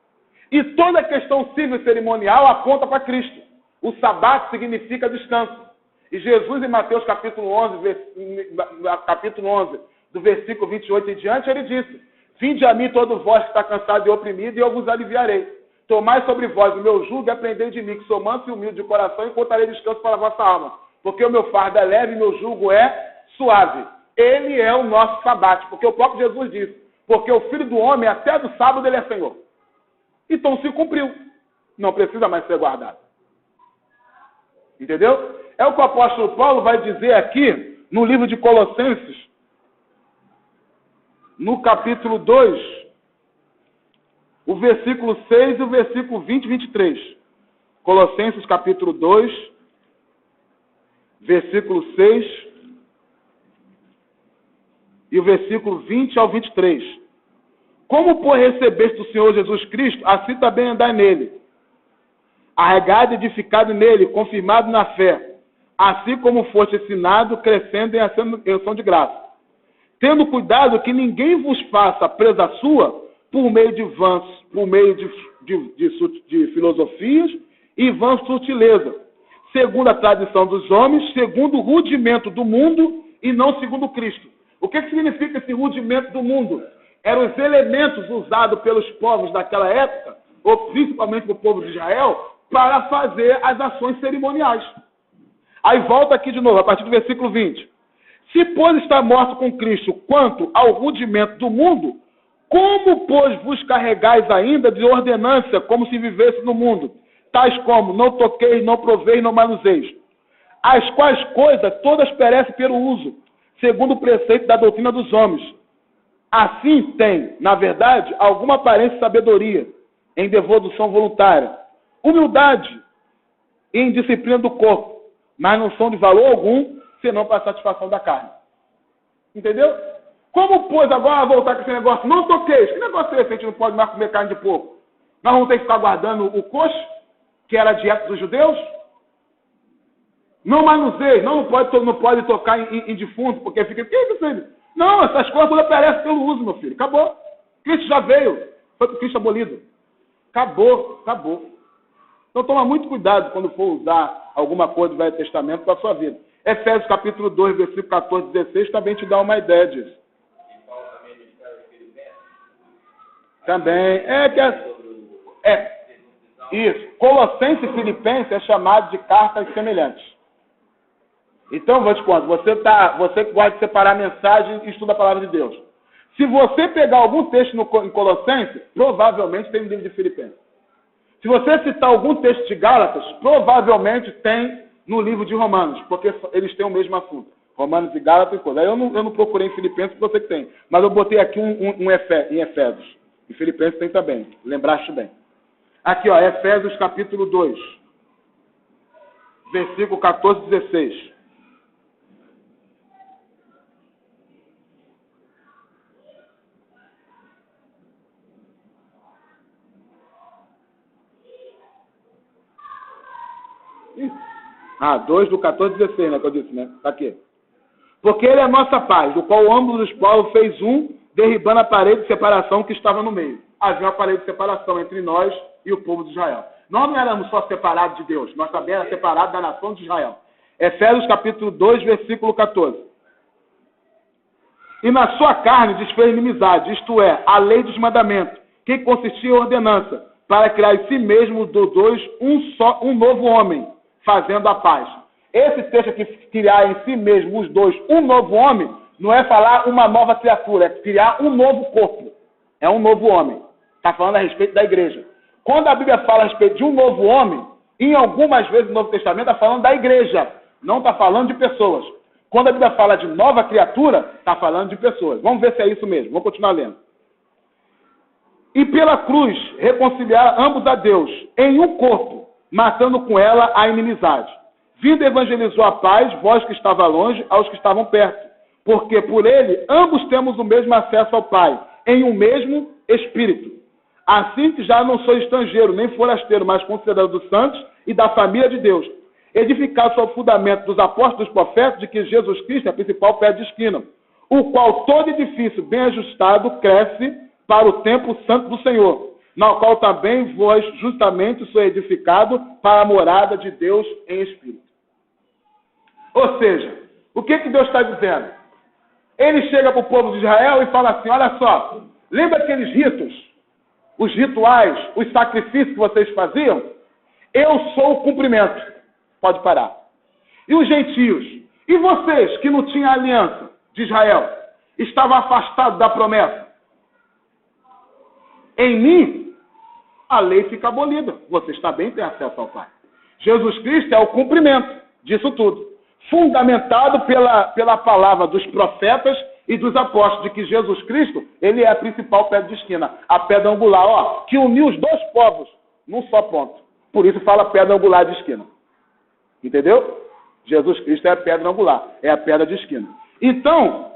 Speaker 1: E toda questão civil e cerimonial aponta para Cristo. O sábado significa descanso. E Jesus, em Mateus capítulo 11, do versículo 28 em diante, ele disse: vinde a mim todo vós que está cansado e oprimido, e eu vos aliviarei. Tomai sobre vós o meu jugo e aprendei de mim, que sou manso e humilde de coração, e encontrarei descanso para a vossa alma. Porque o meu fardo é leve e meu jugo é suave. Ele é o nosso sabate, porque o próprio Jesus disse: porque o Filho do Homem, até do sábado, ele é Senhor. Então se cumpriu. Não precisa mais ser guardado. Entendeu? É o que o apóstolo Paulo vai dizer aqui, no livro de Colossenses, no capítulo 2, o versículo 6 e o versículo 20 e 23. Colossenses capítulo 2, versículo 6 e o versículo 20 ao 23. Como, por recebeste do Senhor Jesus Cristo, assim também andai nele, arraigado e edificado nele, confirmado na fé, assim como foste ensinado, crescendo em ação de graça, tendo cuidado que ninguém vos faça presa sua por meio de vãs, por meio de filosofias e vãs sutileza, segundo a tradição dos homens, segundo o rudimento do mundo e não segundo Cristo. O que significa esse rudimento do mundo? Eram os elementos usados pelos povos daquela época, ou principalmente pelo povo de Israel, para fazer as ações cerimoniais. Aí volta aqui de novo, a partir do versículo 20. Se, pois, está morto com Cristo quanto ao rudimento do mundo, como, pois, vos carregais ainda de ordenança, como se vivesse no mundo, tais como não toqueis, não proveis, não manuseis, as quais coisas todas perecem pelo uso, segundo o preceito da doutrina dos homens. Assim tem, na verdade, alguma aparência de sabedoria, em devolução voluntária, humildade e indisciplina do corpo, mas não são de valor algum, senão para a satisfação da carne. Entendeu? Como, pois, agora voltar com esse negócio? Não toquei. Que negócio é esse? A gente não pode mais comer carne de porco. Nós vamos ter que ficar guardando o coxo, que era a dieta dos judeus? Não manuseie, não pode tocar em defunto, porque fica... Que é isso, filho? Não, essas coisas todas perecem pelo uso, meu filho. Acabou. Cristo já veio. Foi para Cristo abolido. Acabou. Então toma muito cuidado quando for usar alguma coisa do Velho Testamento para a sua vida. Efésios capítulo 2, versículo 14 e 16 também te dá uma ideia disso. Também. Isso. Colossenses e Filipenses é chamado de cartas semelhantes. Então, vou te contar, você que gosta de separar a mensagem e estuda a palavra de Deus. Se você pegar algum texto em Colossenses, provavelmente tem no livro de Filipenses. Se você citar algum texto de Gálatas, provavelmente tem no livro de Romanos, porque eles têm o mesmo assunto. Romanos e Gálatas e coisa. Aí eu não procurei em Filipenses, porque você que tem. Mas eu botei aqui em Efésios. Em Filipenses tem também. Lembraste bem. Aqui, ó, Efésios capítulo 2. Versículo 14 e 16. Ah, 2 do 14 e 16, né, que eu disse, né? Tá aqui. Porque ele é a nossa paz, do qual ambos os povos fez um, derribando a parede de separação que estava no meio. Havia uma parede de separação entre nós e o povo de Israel. Nós não éramos só separados de Deus, nós também éramos separados da nação de Israel. Efésios capítulo 2, versículo 14. E na sua carne desfez inimizade, isto é, a lei dos mandamentos, que consistia em ordenança, para criar em si mesmo dos dois um novo homem, fazendo a paz. Esse texto aqui, criar em si mesmo os dois um novo homem, não é falar uma nova criatura, é criar um novo corpo. É um novo homem. Está falando a respeito da igreja. Quando a Bíblia fala a respeito de um novo homem, em algumas vezes no Novo Testamento está falando da igreja, não está falando de pessoas. Quando a Bíblia fala de nova criatura, está falando de pessoas. Vamos ver se é isso mesmo. Vamos continuar lendo. E pela cruz reconciliar ambos a Deus em um corpo, matando com ela a inimizade. Vindo evangelizou a paz, vós que estava longe, aos que estavam perto. Porque por ele ambos temos o mesmo acesso ao Pai, em um mesmo Espírito. Assim que já não sou estrangeiro, nem forasteiro, mas considerado dos santos e da família de Deus. Edificado sobre o fundamento dos apóstolos e dos profetas, de que Jesus Cristo é a principal pedra de esquina, o qual todo edifício bem ajustado cresce para o templo santo do Senhor, na qual também vós justamente sois edificado para a morada de Deus em Espírito. Ou seja, o que Deus está dizendo? Ele chega para o povo de Israel e fala assim, olha só, lembra aqueles ritos, os rituais, os sacrifícios que vocês faziam? Eu sou o cumprimento. Pode parar. E os gentios? E vocês que não tinham aliança de Israel? Estavam afastados da promessa? Em mim, a lei fica abolida. Vocês também têm acesso ao Pai. Jesus Cristo é o cumprimento disso tudo. Fundamentado pela palavra dos profetas e dos apóstolos, de que Jesus Cristo, ele é a principal pedra de esquina, a pedra angular, ó, que uniu os dois povos num só ponto. Por isso fala pedra angular de esquina. Entendeu? Jesus Cristo é a pedra angular, é a pedra de esquina. Então,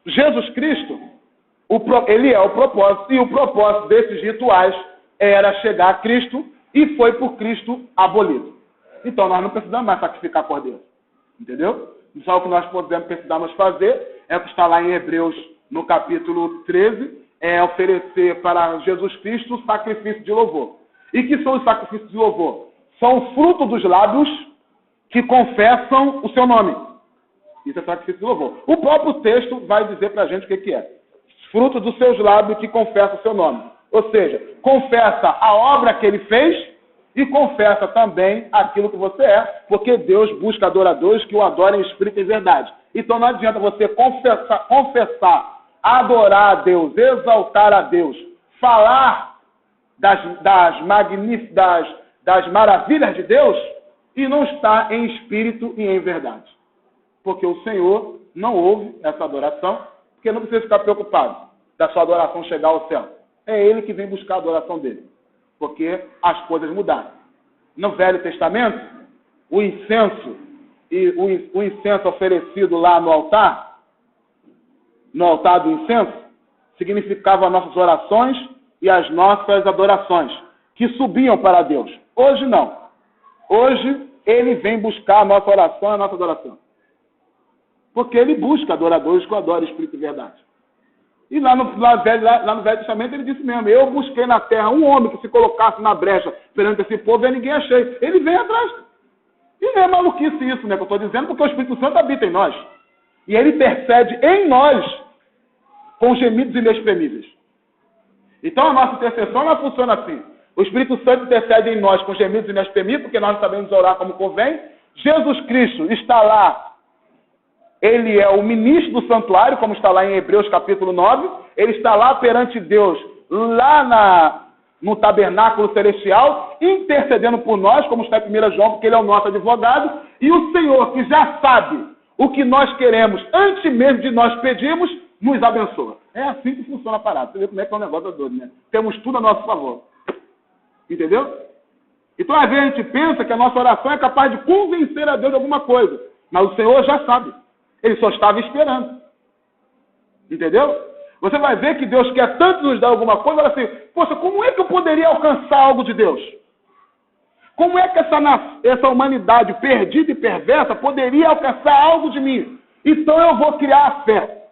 Speaker 1: Jesus Cristo, ele é o propósito, e o propósito desses rituais era chegar a Cristo, e foi por Cristo abolido. Então, nós não precisamos mais sacrificar cordeiro. Entendeu? Só o que nós precisamos fazer é o que está lá em Hebreus, no capítulo 13, é oferecer para Jesus Cristo o sacrifício de louvor. E que são os sacrifícios de louvor? São o fruto dos lábios que confessam o seu nome. Isso é sacrifício de louvor. O próprio texto vai dizer para a gente o que é. Fruto dos seus lábios que confessam o seu nome. Ou seja, confessa a obra que ele fez e confessa também aquilo que você é, porque Deus busca adoradores que o adorem em espírito e verdade. Então não adianta você confessar, adorar a Deus, exaltar a Deus, falar das maravilhas de Deus e não estar em espírito e em verdade. Porque o Senhor não ouve essa adoração, porque não precisa ficar preocupado da sua adoração chegar ao céu. É Ele que vem buscar a adoração dele. Porque as coisas mudaram. no Velho Testamento, o incenso e o incenso oferecido lá no altar do incenso, significava as nossas orações e as nossas adorações, que subiam para Deus. Hoje não. Hoje ele vem buscar a nossa oração e a nossa adoração. Porque ele busca adoradores que adoram Espírito e verdade. E lá no Velho Testamento ele disse mesmo, eu busquei na terra um homem que se colocasse na brecha perante esse povo e ninguém achei. Ele vem atrás. E não é maluquice isso, né, que eu estou dizendo, porque o Espírito Santo habita em nós. E ele intercede em nós com gemidos inexprimíveis. Então a nossa intercessão ela funciona assim. O Espírito Santo intercede em nós com gemidos inexprimíveis, porque nós sabemos orar como convém. Jesus Cristo está lá. Ele é o ministro do santuário, como está lá em Hebreus capítulo 9. Ele está lá perante Deus, lá no tabernáculo celestial, intercedendo por nós, como está em 1 João, porque ele é o nosso advogado. E o Senhor, que já sabe o que nós queremos, antes mesmo de nós pedirmos, nos abençoa. É assim que funciona a parada. Você vê como é que é um negócio doido, né? Temos tudo a nosso favor. Entendeu? Então, às vezes, a gente pensa que a nossa oração é capaz de convencer a Deus de alguma coisa. Mas o Senhor já sabe. Ele só estava esperando. Entendeu? Você vai ver que Deus quer tanto nos dar alguma coisa, fala assim, poxa, como é que eu poderia alcançar algo de Deus? Como é que essa humanidade perdida e perversa poderia alcançar algo de mim? Então eu vou criar a fé.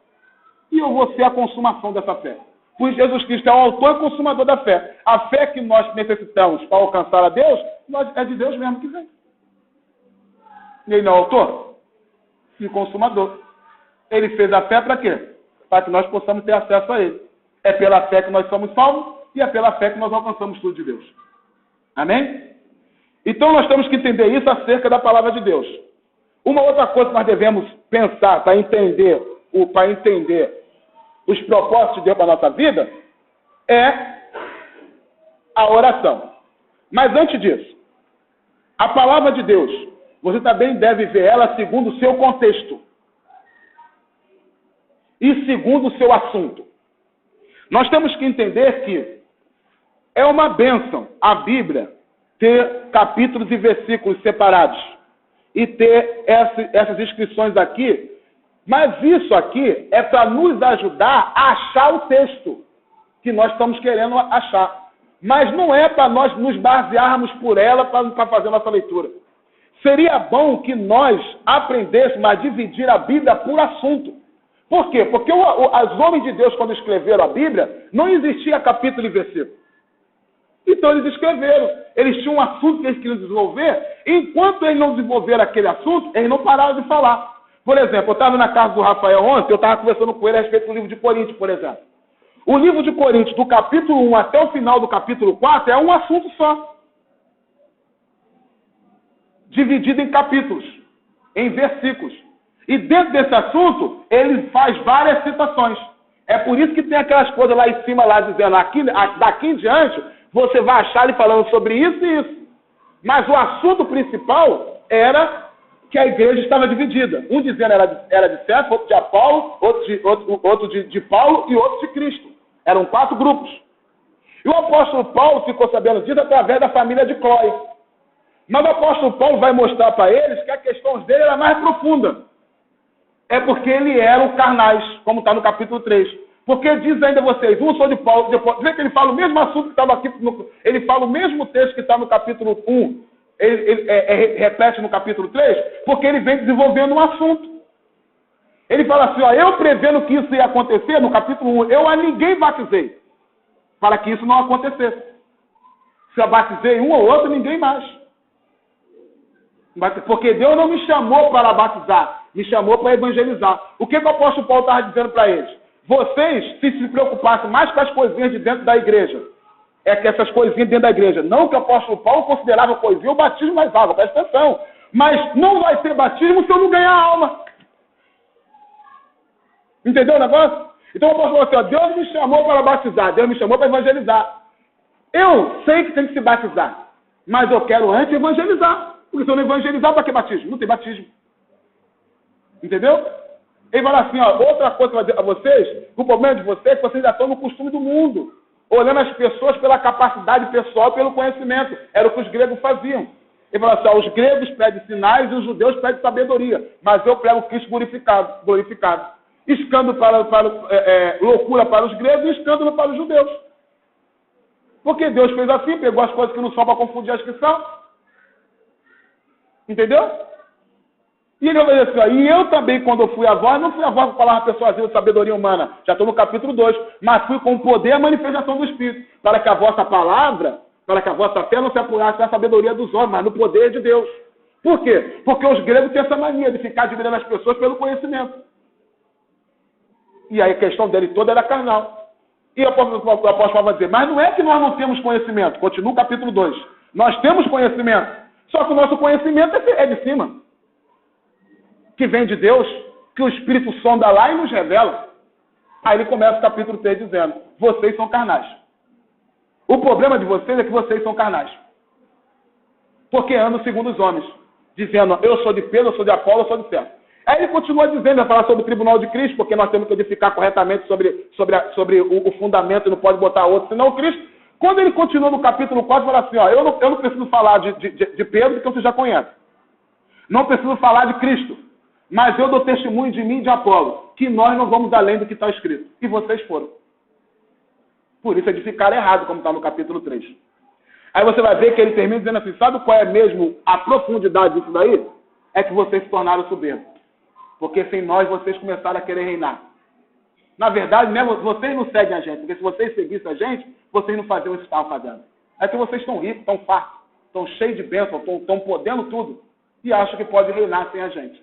Speaker 1: E eu vou ser a consumação dessa fé. Pois Jesus Cristo é o autor e consumador da fé. A fé que nós necessitamos para alcançar a Deus, é de Deus mesmo que vem. E ele não é o autor? E consumador. Ele fez a fé para quê? Para que nós possamos ter acesso a ele. É pela fé que nós somos salvos e é pela fé que nós alcançamos tudo de Deus. Amém? Então nós temos que entender isso acerca da palavra de Deus. Uma outra coisa que nós devemos pensar para entender os propósitos de Deus para a nossa vida é a oração. Mas antes disso, a palavra de Deus, você também deve ver ela segundo o seu contexto e segundo o seu assunto. Nós temos que entender que é uma bênção a Bíblia ter capítulos e versículos separados e ter essas inscrições aqui. Mas isso aqui é para nos ajudar a achar o texto que nós estamos querendo achar. Mas não é para nós nos basearmos por ela para fazer nossa leitura. Seria bom que nós aprendêssemos a dividir a Bíblia por assunto. Por quê? Porque os homens de Deus, quando escreveram a Bíblia, não existia capítulo e versículo. Então eles escreveram. Eles tinham um assunto que eles queriam desenvolver. Enquanto eles não desenvolveram aquele assunto, eles não pararam de falar. Por exemplo, eu estava na casa do Rafael ontem, eu estava conversando com ele a respeito do livro de Coríntios, por exemplo. O livro de Coríntios, do capítulo 1 até o final do capítulo 4, é um assunto só. Dividido em capítulos, em versículos. E dentro desse assunto, ele faz várias citações. É por isso que tem aquelas coisas lá em cima, lá dizendo, daqui em diante, você vai achar ele falando sobre isso e isso. Mas o assunto principal era que a igreja estava dividida. Um dizendo era de Cefas, outro de Apolo, outro de Paulo e outro de Cristo. Eram 4 grupos. E o apóstolo Paulo ficou sabendo disso através da família de Cloé. Mas o apóstolo Paulo vai mostrar para eles que a questão dele era mais profunda. É porque ele era o carnais, como está no capítulo 3. Porque diz ainda vocês, um sou de Paulo, depois, vê que ele fala o mesmo assunto que estava aqui, ele fala o mesmo texto que está no capítulo 1, ele repete no capítulo 3, porque ele vem desenvolvendo um assunto. Ele fala assim, ó, eu prevendo que isso ia acontecer, no capítulo 1, eu a ninguém batizei, para que isso não acontecesse. Se eu batizei um ou outro, ninguém mais. Porque Deus não me chamou para batizar, me chamou para evangelizar. O que o apóstolo Paulo estava dizendo para eles? Vocês, se preocupassem mais com as coisinhas de dentro da igreja, é que essas coisinhas dentro da igreja, não que o apóstolo Paulo considerava coisinha o batismo mais água, presta atenção. Mas não vai ter batismo se eu não ganhar a alma. Entendeu o negócio? Então o apóstolo falou assim, ó, Deus me chamou para batizar, Deus me chamou para evangelizar. Eu sei que tem que se batizar, mas eu quero antes evangelizar. Porque se eu não evangelizar, para que batismo? Não tem batismo. Entendeu? Ele fala assim, ó, outra coisa que eu vou dizer a vocês, o problema de vocês é que vocês já estão no costume do mundo. olhando as pessoas pela capacidade pessoal e pelo conhecimento. Era o que os gregos faziam. Ele falou assim, os gregos pedem sinais e os judeus pedem sabedoria, mas eu prego Cristo glorificado. Escândalo loucura para os gregos e escândalo para os judeus. Porque Deus fez assim, pegou as coisas que não são para confundir as que são. Entendeu? E ele vai dizer assim, ó, e eu também, quando eu fui a voz, não fui a voz para falar uma pessoa de sabedoria humana, já estou no capítulo 2, mas fui com o poder e a manifestação do Espírito, para que a vossa palavra, para que a vossa fé não se apoiasse na sabedoria dos homens, mas no poder de Deus. Por quê? Porque os gregos têm essa mania de ficar dividindo as pessoas pelo conhecimento. E aí a questão dele toda era carnal. E o apóstolo Paulo vai dizer, mas não é que nós não temos conhecimento, continua o capítulo 2, nós temos conhecimento, só que o nosso conhecimento é de cima. Que vem de Deus, que o Espírito sonda lá e nos revela. Aí ele começa o capítulo 3 dizendo, vocês são carnais. O problema de vocês é que vocês são carnais. Porque andam segundo os homens, dizendo, eu sou de Pedro, eu sou de Apolo, eu sou de César. Aí ele continua dizendo, vai falar sobre o tribunal de Cristo, porque nós temos que edificar corretamente sobre o fundamento, e não pode botar outro, senão o Cristo. Quando ele continua no capítulo 4, fala assim, ó, eu não preciso falar de Pedro, porque você já conhece. Não preciso falar de Cristo. Mas eu dou testemunho de mim e de Apolo, que nós não vamos além do que está escrito. E vocês foram. Por isso edificar errado, como está no capítulo 3. Aí você vai ver que ele termina dizendo assim, sabe qual é mesmo a profundidade disso daí? É que vocês se tornaram soberbos. Porque sem nós, vocês começaram a querer reinar. Na verdade, né, vocês não seguem a gente. Porque se vocês seguissem a gente, vocês não faziam o que estavam fazendo. É que vocês estão ricos, estão fartos, estão cheios de bênção, estão podendo tudo. E acham que pode reinar sem a gente.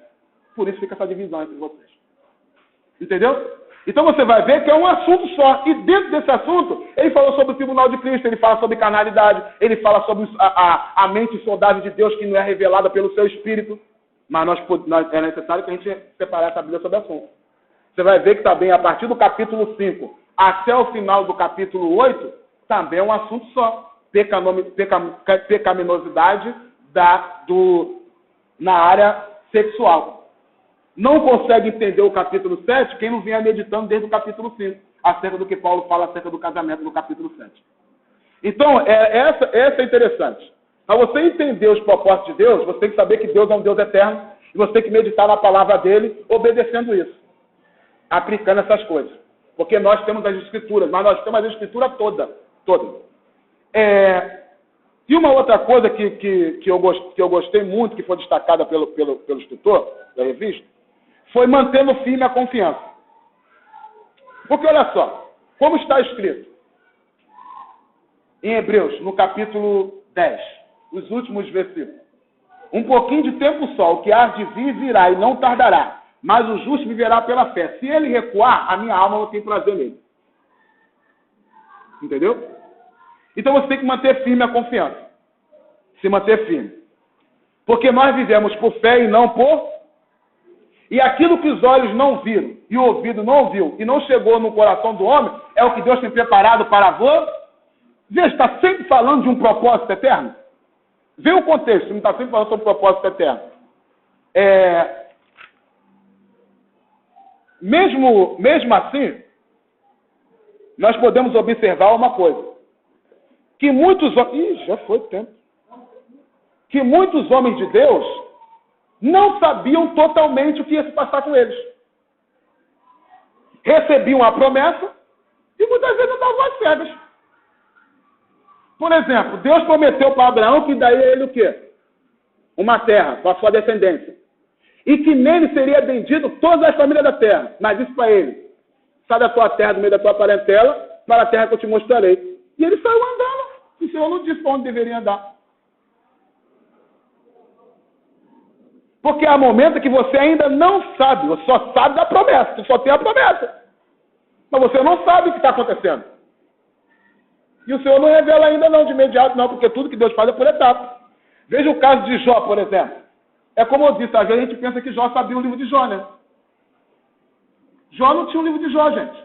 Speaker 1: Por isso fica essa divisão entre vocês. Entendeu? Então você vai ver que é um assunto só. E dentro desse assunto, ele falou sobre o tribunal de Cristo, ele fala sobre carnalidade, ele fala sobre a mente saudável de Deus que não é revelada pelo seu Espírito. Mas é necessário que a gente separe essa Bíblia sobre o assunto. Você vai ver que também, a partir do capítulo 5 até o final do capítulo 8, também é um assunto só. Pecaminosidade na área sexual. Não consegue entender o capítulo 7 quem não vinha meditando desde o capítulo 5, acerca do que Paulo fala acerca do casamento no capítulo 7. Então, essa é interessante. Para você entender os propósitos de Deus, você tem que saber que Deus é um Deus eterno, e você tem que meditar na palavra dele, obedecendo isso, aplicando essas coisas. Porque nós temos as escrituras, mas nós temos a escritura toda. E uma outra coisa que eu gostei muito, que foi destacada pelo escritor da revista, foi mantendo firme a confiança. Porque olha só, como está escrito em Hebreus, no capítulo 10, os últimos versículos. Um pouquinho de tempo só, o que há de vir virá e não tardará, mas o justo viverá pela fé. Se ele recuar, a minha alma não tem prazer nele. Entendeu? Então você tem que manter firme a confiança. Se manter firme. Porque nós vivemos por fé e não por... E aquilo que os olhos não viram, e o ouvido não ouviu, e não chegou no coração do homem, é o que Deus tem preparado para você. Veja, está sempre falando de um propósito eterno. Vê o contexto, não está sempre falando sobre propósito eterno. Mesmo assim, nós podemos observar uma coisa. Que muitos... já foi tempo. Que muitos homens de Deus não sabiam totalmente o que ia se passar com eles. Recebiam a promessa e muitas vezes não davam as cegas. Por exemplo, Deus prometeu para Abraão que daí ele o quê? Uma terra, para a sua descendência. E que nele seria bendido todas as famílias da terra. Mas disse para ele, sai da tua terra, do meio da tua parentela, para a terra que eu te mostrarei. E ele saiu andando. E o Senhor não disse para onde deveria andar. Porque há momentos que você ainda não sabe, você só sabe da promessa, você só tem a promessa. Mas você não sabe o que está acontecendo. E o Senhor não revela ainda não, de imediato não, porque tudo que Deus faz é por etapa. Veja o caso de Jó, por exemplo. É como eu disse, às vezes a gente pensa que Jó sabia o livro de Jó, né? Jó não tinha o livro de Jó, gente.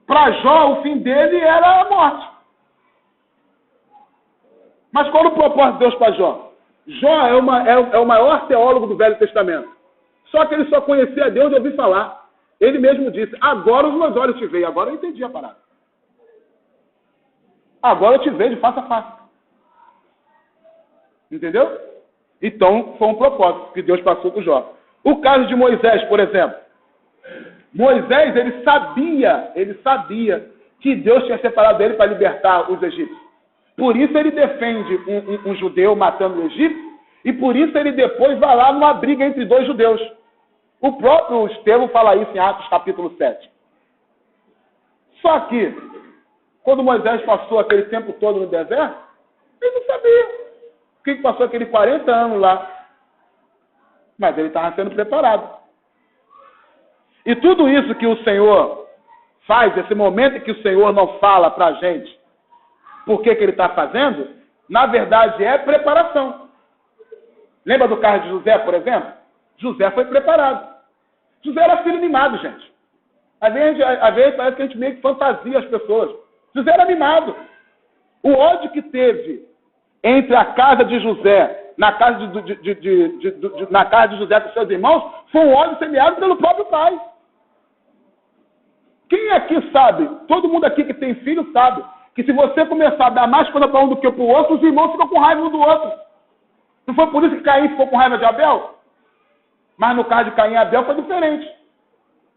Speaker 1: Para Jó, o fim dele era a morte. Mas qual o propósito de Deus para Jó? Jó é o maior teólogo do Velho Testamento. Só que ele só conhecia Deus de ouvir falar. Ele mesmo disse, agora os meus olhos te veem. Agora eu entendi a parada. Agora eu te vejo face a face. Entendeu? Então, foi um propósito que Deus passou com Jó. O caso de Moisés, por exemplo. Moisés, ele sabia que Deus tinha separado ele para libertar os egípcios. Por isso ele defende um judeu matando o egípcio, e por isso ele depois vai lá numa briga entre dois judeus. O próprio Estevão fala isso em Atos capítulo 7. Só que, quando Moisés passou aquele tempo todo no deserto, ele não sabia. O que passou aquele 40 anos lá? Mas ele estava sendo preparado. E tudo isso que o Senhor faz, esse momento em que o Senhor não fala para a gente por que ele está fazendo, na verdade é preparação. Lembra do caso de José, por exemplo? José foi preparado. José era filho mimado, gente. Às vezes parece que a gente meio que fantasia as pessoas. José era mimado. O ódio que teve entre a casa de José, na casa de José com seus irmãos, foi um ódio semeado pelo próprio pai. Quem aqui sabe, todo mundo aqui que tem filho sabe, que se você começar a dar mais coisa para um do que para o outro, os irmãos ficam com raiva um do outro. Não foi por isso que Caim ficou com raiva de Abel? Mas no caso de Caim e Abel foi diferente.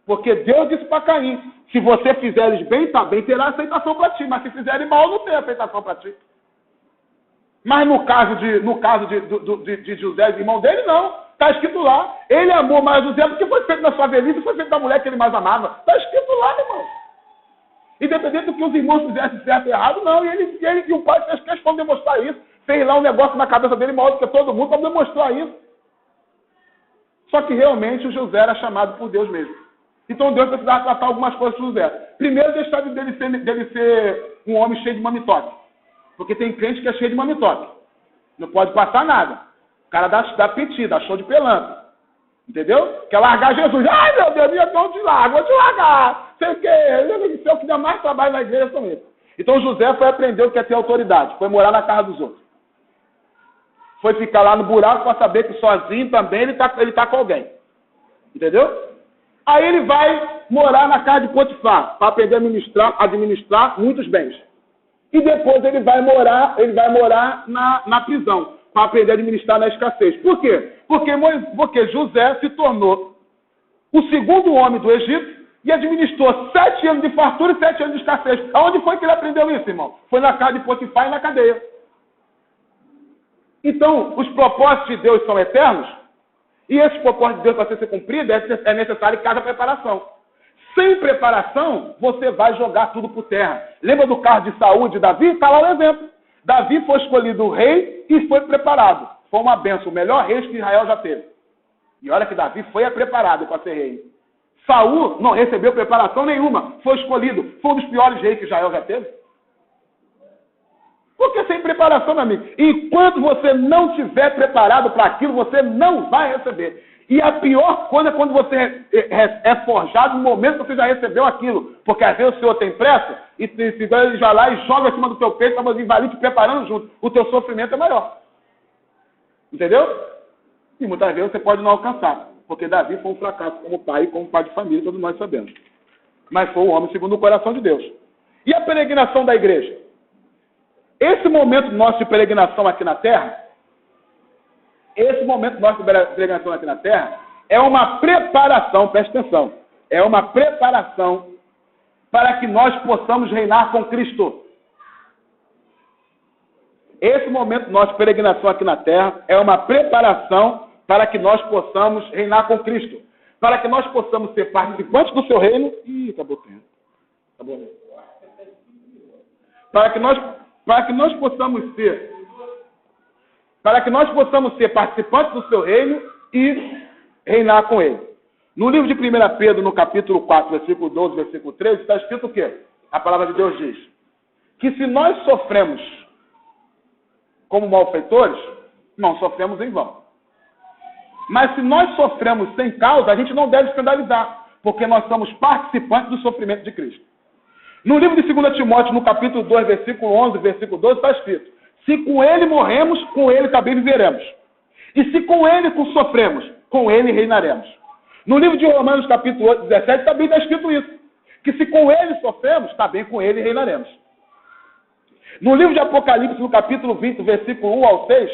Speaker 1: Porque Deus disse para Caim, se você fizeres bem, tá bem, terá aceitação para ti. Mas se fizerem mal, não tem aceitação para ti. Mas no caso de José, irmão dele, não. Está escrito lá. Ele amou mais José porque foi feito na sua velhice, foi feito da mulher que ele mais amava. Está escrito lá, irmão. Independente do que os irmãos fizessem certo ou errado, não. E o pai fez questão de demonstrar isso. Fez lá um negócio na cabeça dele maior do que todo mundo para demonstrar isso. Só que realmente o José era chamado por Deus mesmo. Então Deus precisava tratar algumas coisas com José. Primeiro, deixar dele ser um homem cheio de mamitoque. Porque tem crente que é cheio de mamitoque. Não pode passar nada. O cara dá piti, dá show de pelanca. Entendeu? Quer largar Jesus. Ai, meu Deus, então eu te largo, vou te largar. Sei o quê. Se eu quiser mais trabalho na igreja, são esses. Então José foi aprender o que é ter autoridade. Foi morar na casa dos outros. Foi ficar lá no buraco para saber que sozinho também ele tá com alguém. Entendeu? Aí ele vai morar na casa de Potifar para aprender a administrar muitos bens. E depois ele vai morar na prisão para aprender a administrar na escassez. Por quê? Porque José se tornou o segundo homem do Egito e administrou 7 anos de fartura e 7 anos de escassez. Aonde foi que ele aprendeu isso, irmão? Foi na casa de Potifar e na cadeia. Então, os propósitos de Deus são eternos, e esses propósitos de Deus, para ser cumprido, é necessário cada preparação. Sem preparação, você vai jogar tudo por terra. Lembra do caso de Saúl e de Davi? Está lá o exemplo. Davi foi escolhido rei e foi preparado. Foi uma bênção, o melhor rei que Israel já teve. E olha que Davi foi preparado para ser rei. Saúl não recebeu preparação nenhuma, foi escolhido. Foi um dos piores reis que Israel já teve. Porque sem preparação, meu amigo, enquanto você não estiver preparado para aquilo, você não vai receber. E a pior coisa é quando você é forjado no momento que você já recebeu aquilo. Porque às vezes o Senhor tem pressa, e ele vai lá e joga acima do teu peito, para você vai te preparando junto. O teu sofrimento é maior. Entendeu? E muitas vezes você pode não alcançar. Porque Davi foi um fracasso como pai de família, todos nós sabemos. Mas foi um homem segundo o coração de Deus. E a peregrinação da igreja? Esse momento nosso de peregrinação aqui na Terra, é uma preparação, preste atenção, é uma preparação para que nós possamos reinar com Cristo. Esse momento nosso de peregrinação aqui na Terra é uma preparação para que nós possamos reinar com Cristo. Para que nós possamos ser participantes do seu reino. Acabou o tempo. Acabou. Para que nós possamos ser participantes do seu reino e reinar com ele. No livro de 1 Pedro, no capítulo 4, versículo 12, versículo 13, está escrito o quê? A palavra de Deus diz que se nós sofremos como malfeitores, não sofremos em vão. Mas se nós sofremos sem causa, a gente não deve escandalizar, porque nós somos participantes do sofrimento de Cristo. No livro de 2 Timóteo, no capítulo 2, versículo 11, versículo 12, está escrito: se com ele morremos, com ele também viveremos. E se com ele sofremos, com ele reinaremos. No livro de Romanos, capítulo 8, 17, também está escrito isso. Que se com ele sofremos, também com ele reinaremos. No livro de Apocalipse, no capítulo 20, versículo 1 ao 6,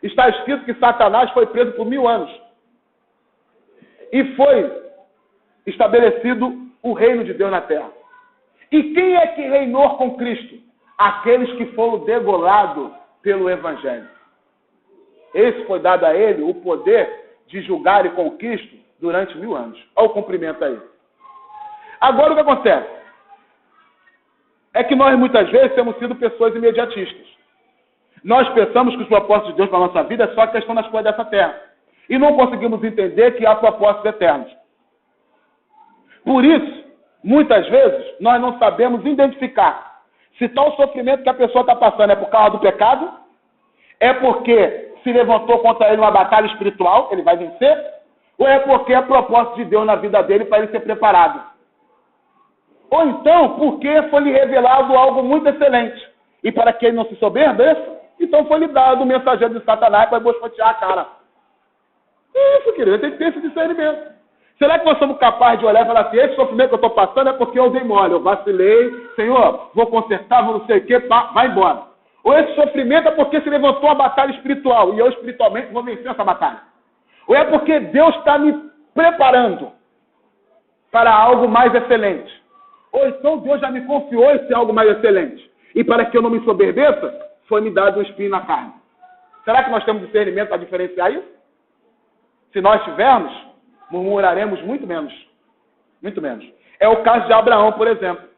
Speaker 1: está escrito que Satanás foi preso por 1000 anos. E foi estabelecido o reino de Deus na terra. E quem é que reinou com Cristo? Aqueles que foram degolados pelo Evangelho. Esse foi dado a ele o poder de julgar e com Cristo durante 1000 anos. Olha o cumprimento aí. Agora o que acontece? É que nós muitas vezes temos sido pessoas imediatistas. Nós pensamos que os propósitos de Deus para a nossa vida é só a questão das coisas dessa terra. E não conseguimos entender que há propósitos eternos. Por isso, muitas vezes, nós não sabemos identificar se tal sofrimento que a pessoa está passando é por causa do pecado, é porque se levantou contra ele uma batalha espiritual, ele vai vencer, ou é porque é propósito de Deus na vida dele para ele ser preparado. Ou então, porque foi lhe revelado algo muito excelente, e para que ele não se soberbeça, então foi lhe dado o mensageiro de Satanás para boicotear a cara. Isso, querido, tem que ter esse discernimento. Será que nós somos capazes de olhar e falar assim, esse sofrimento que eu estou passando é porque eu dei mole, eu vacilei, Senhor, vou consertar, vou não sei o quê, vai embora. Ou esse sofrimento é porque se levantou uma batalha espiritual e eu espiritualmente vou vencer essa batalha. Ou é porque Deus está me preparando para algo mais excelente. Ou então Deus já me confiou esse algo mais excelente. E para que eu não me soberbeça, foi me dado um espinho na carne. Será que nós temos discernimento para diferenciar isso? Se nós tivermos, murmuraremos muito menos. Muito menos. É o caso de Abraão, por exemplo.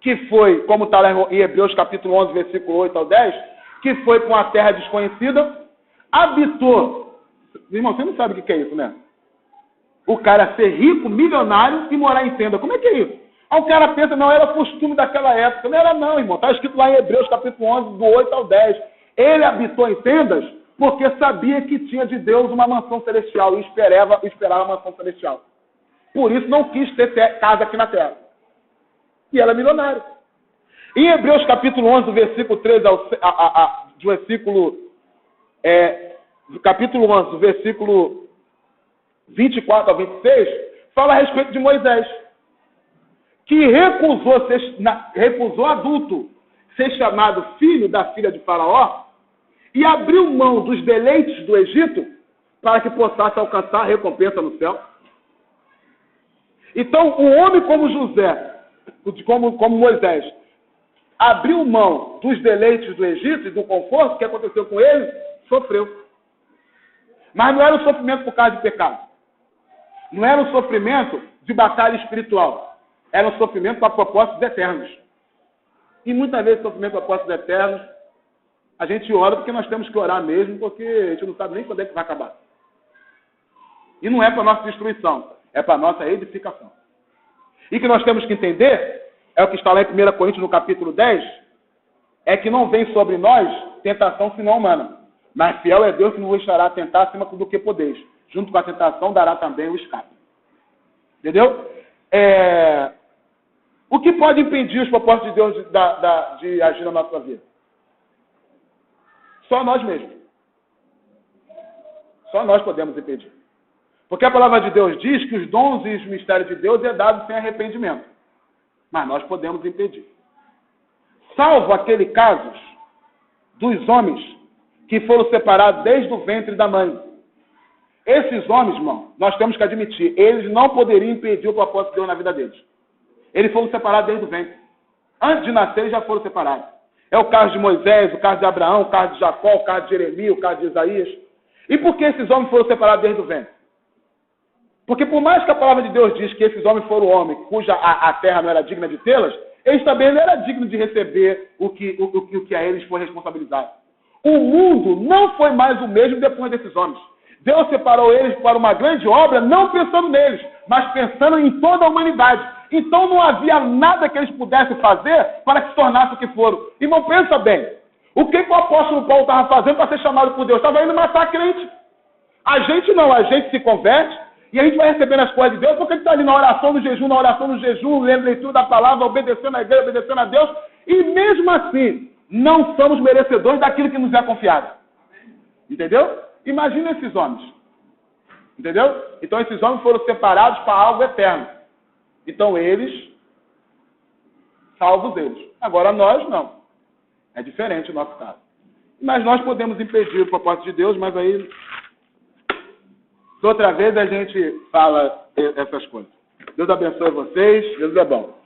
Speaker 1: Que foi, como está lá em Hebreus capítulo 11, versículo 8 ao 10, que foi para uma terra desconhecida, habitou. Irmão, você não sabe o que é isso, né? O cara ser rico, milionário e morar em tenda. Como é que é isso? Aí o cara pensa, não, era costume daquela época. Não era não, irmão. Está escrito lá em Hebreus capítulo 11, do 8 ao 10. Ele habitou em tendas porque sabia que tinha de Deus uma mansão celestial e esperava a mansão celestial. Por isso não quis ter casa aqui na terra. E ela é milionária. Em Hebreus capítulo 11, do versículo 13 ao do versículo capítulo 11, do versículo 24 ao 26, fala a respeito de Moisés, que recusou adulto ser chamado filho da filha de Faraó e abriu mão dos deleites do Egito para que possa alcançar a recompensa no céu. Então, um homem como José, como Moisés, abriu mão dos deleites do Egito e do conforto que aconteceu com ele, sofreu. Mas não era um sofrimento por causa de pecado. Não era um sofrimento de batalha espiritual. Era um sofrimento para propósitos eternos. E muitas vezes sofrimento para propósitos eternos, a gente ora porque nós temos que orar mesmo, porque a gente não sabe nem quando é que vai acabar. E não é para nossa destruição, é para nossa edificação. E que nós temos que entender, é o que está lá em 1 Coríntios, no capítulo 10, é que não vem sobre nós tentação senão humana. Mas fiel é Deus que não vos deixará tentar acima do que podeis. Junto com a tentação dará também o escape. Entendeu? O que pode impedir os propósitos de Deus de agir na nossa vida? Só nós mesmos. Só nós podemos impedir. Porque a palavra de Deus diz que os dons e os mistérios de Deus é dado sem arrependimento. Mas nós podemos impedir. Salvo aquele caso dos homens que foram separados desde o ventre da mãe. Esses homens, irmão, nós temos que admitir, eles não poderiam impedir o propósito de Deus na vida deles. Eles foram separados desde o ventre. Antes de nascer, eles já foram separados. É o caso de Moisés, o caso de Abraão, o caso de Jacó, o caso de Jeremias, o caso de Isaías. E por que esses homens foram separados desde o ventre? Porque por mais que a palavra de Deus diz que esses homens foram homens cuja a terra não era digna de tê-las, eles também não eram dignos de receber o que a eles foi responsabilizado. O mundo não foi mais o mesmo depois desses homens. Deus separou eles para uma grande obra, não pensando neles, mas pensando em toda a humanidade. Então não havia nada que eles pudessem fazer para que se tornassem o que foram. Irmão, pensa bem. O que o apóstolo Paulo estava fazendo para ser chamado por Deus? Estava indo matar crente. A gente não, a gente se converte e a gente vai recebendo as coisas de Deus porque a gente está ali na oração do jejum, lendo leitura da palavra, obedecendo a igreja, obedecendo a Deus. E mesmo assim, não somos merecedores daquilo que nos é confiado. Entendeu? Imagina esses homens. Entendeu? Então esses homens foram separados para algo eterno. Então eles, salvos eles. Agora nós não. É diferente o nosso caso. Mas nós podemos impedir o propósito de Deus, mas aí, outra vez a gente fala essas coisas. Deus abençoe vocês. Jesus é bom.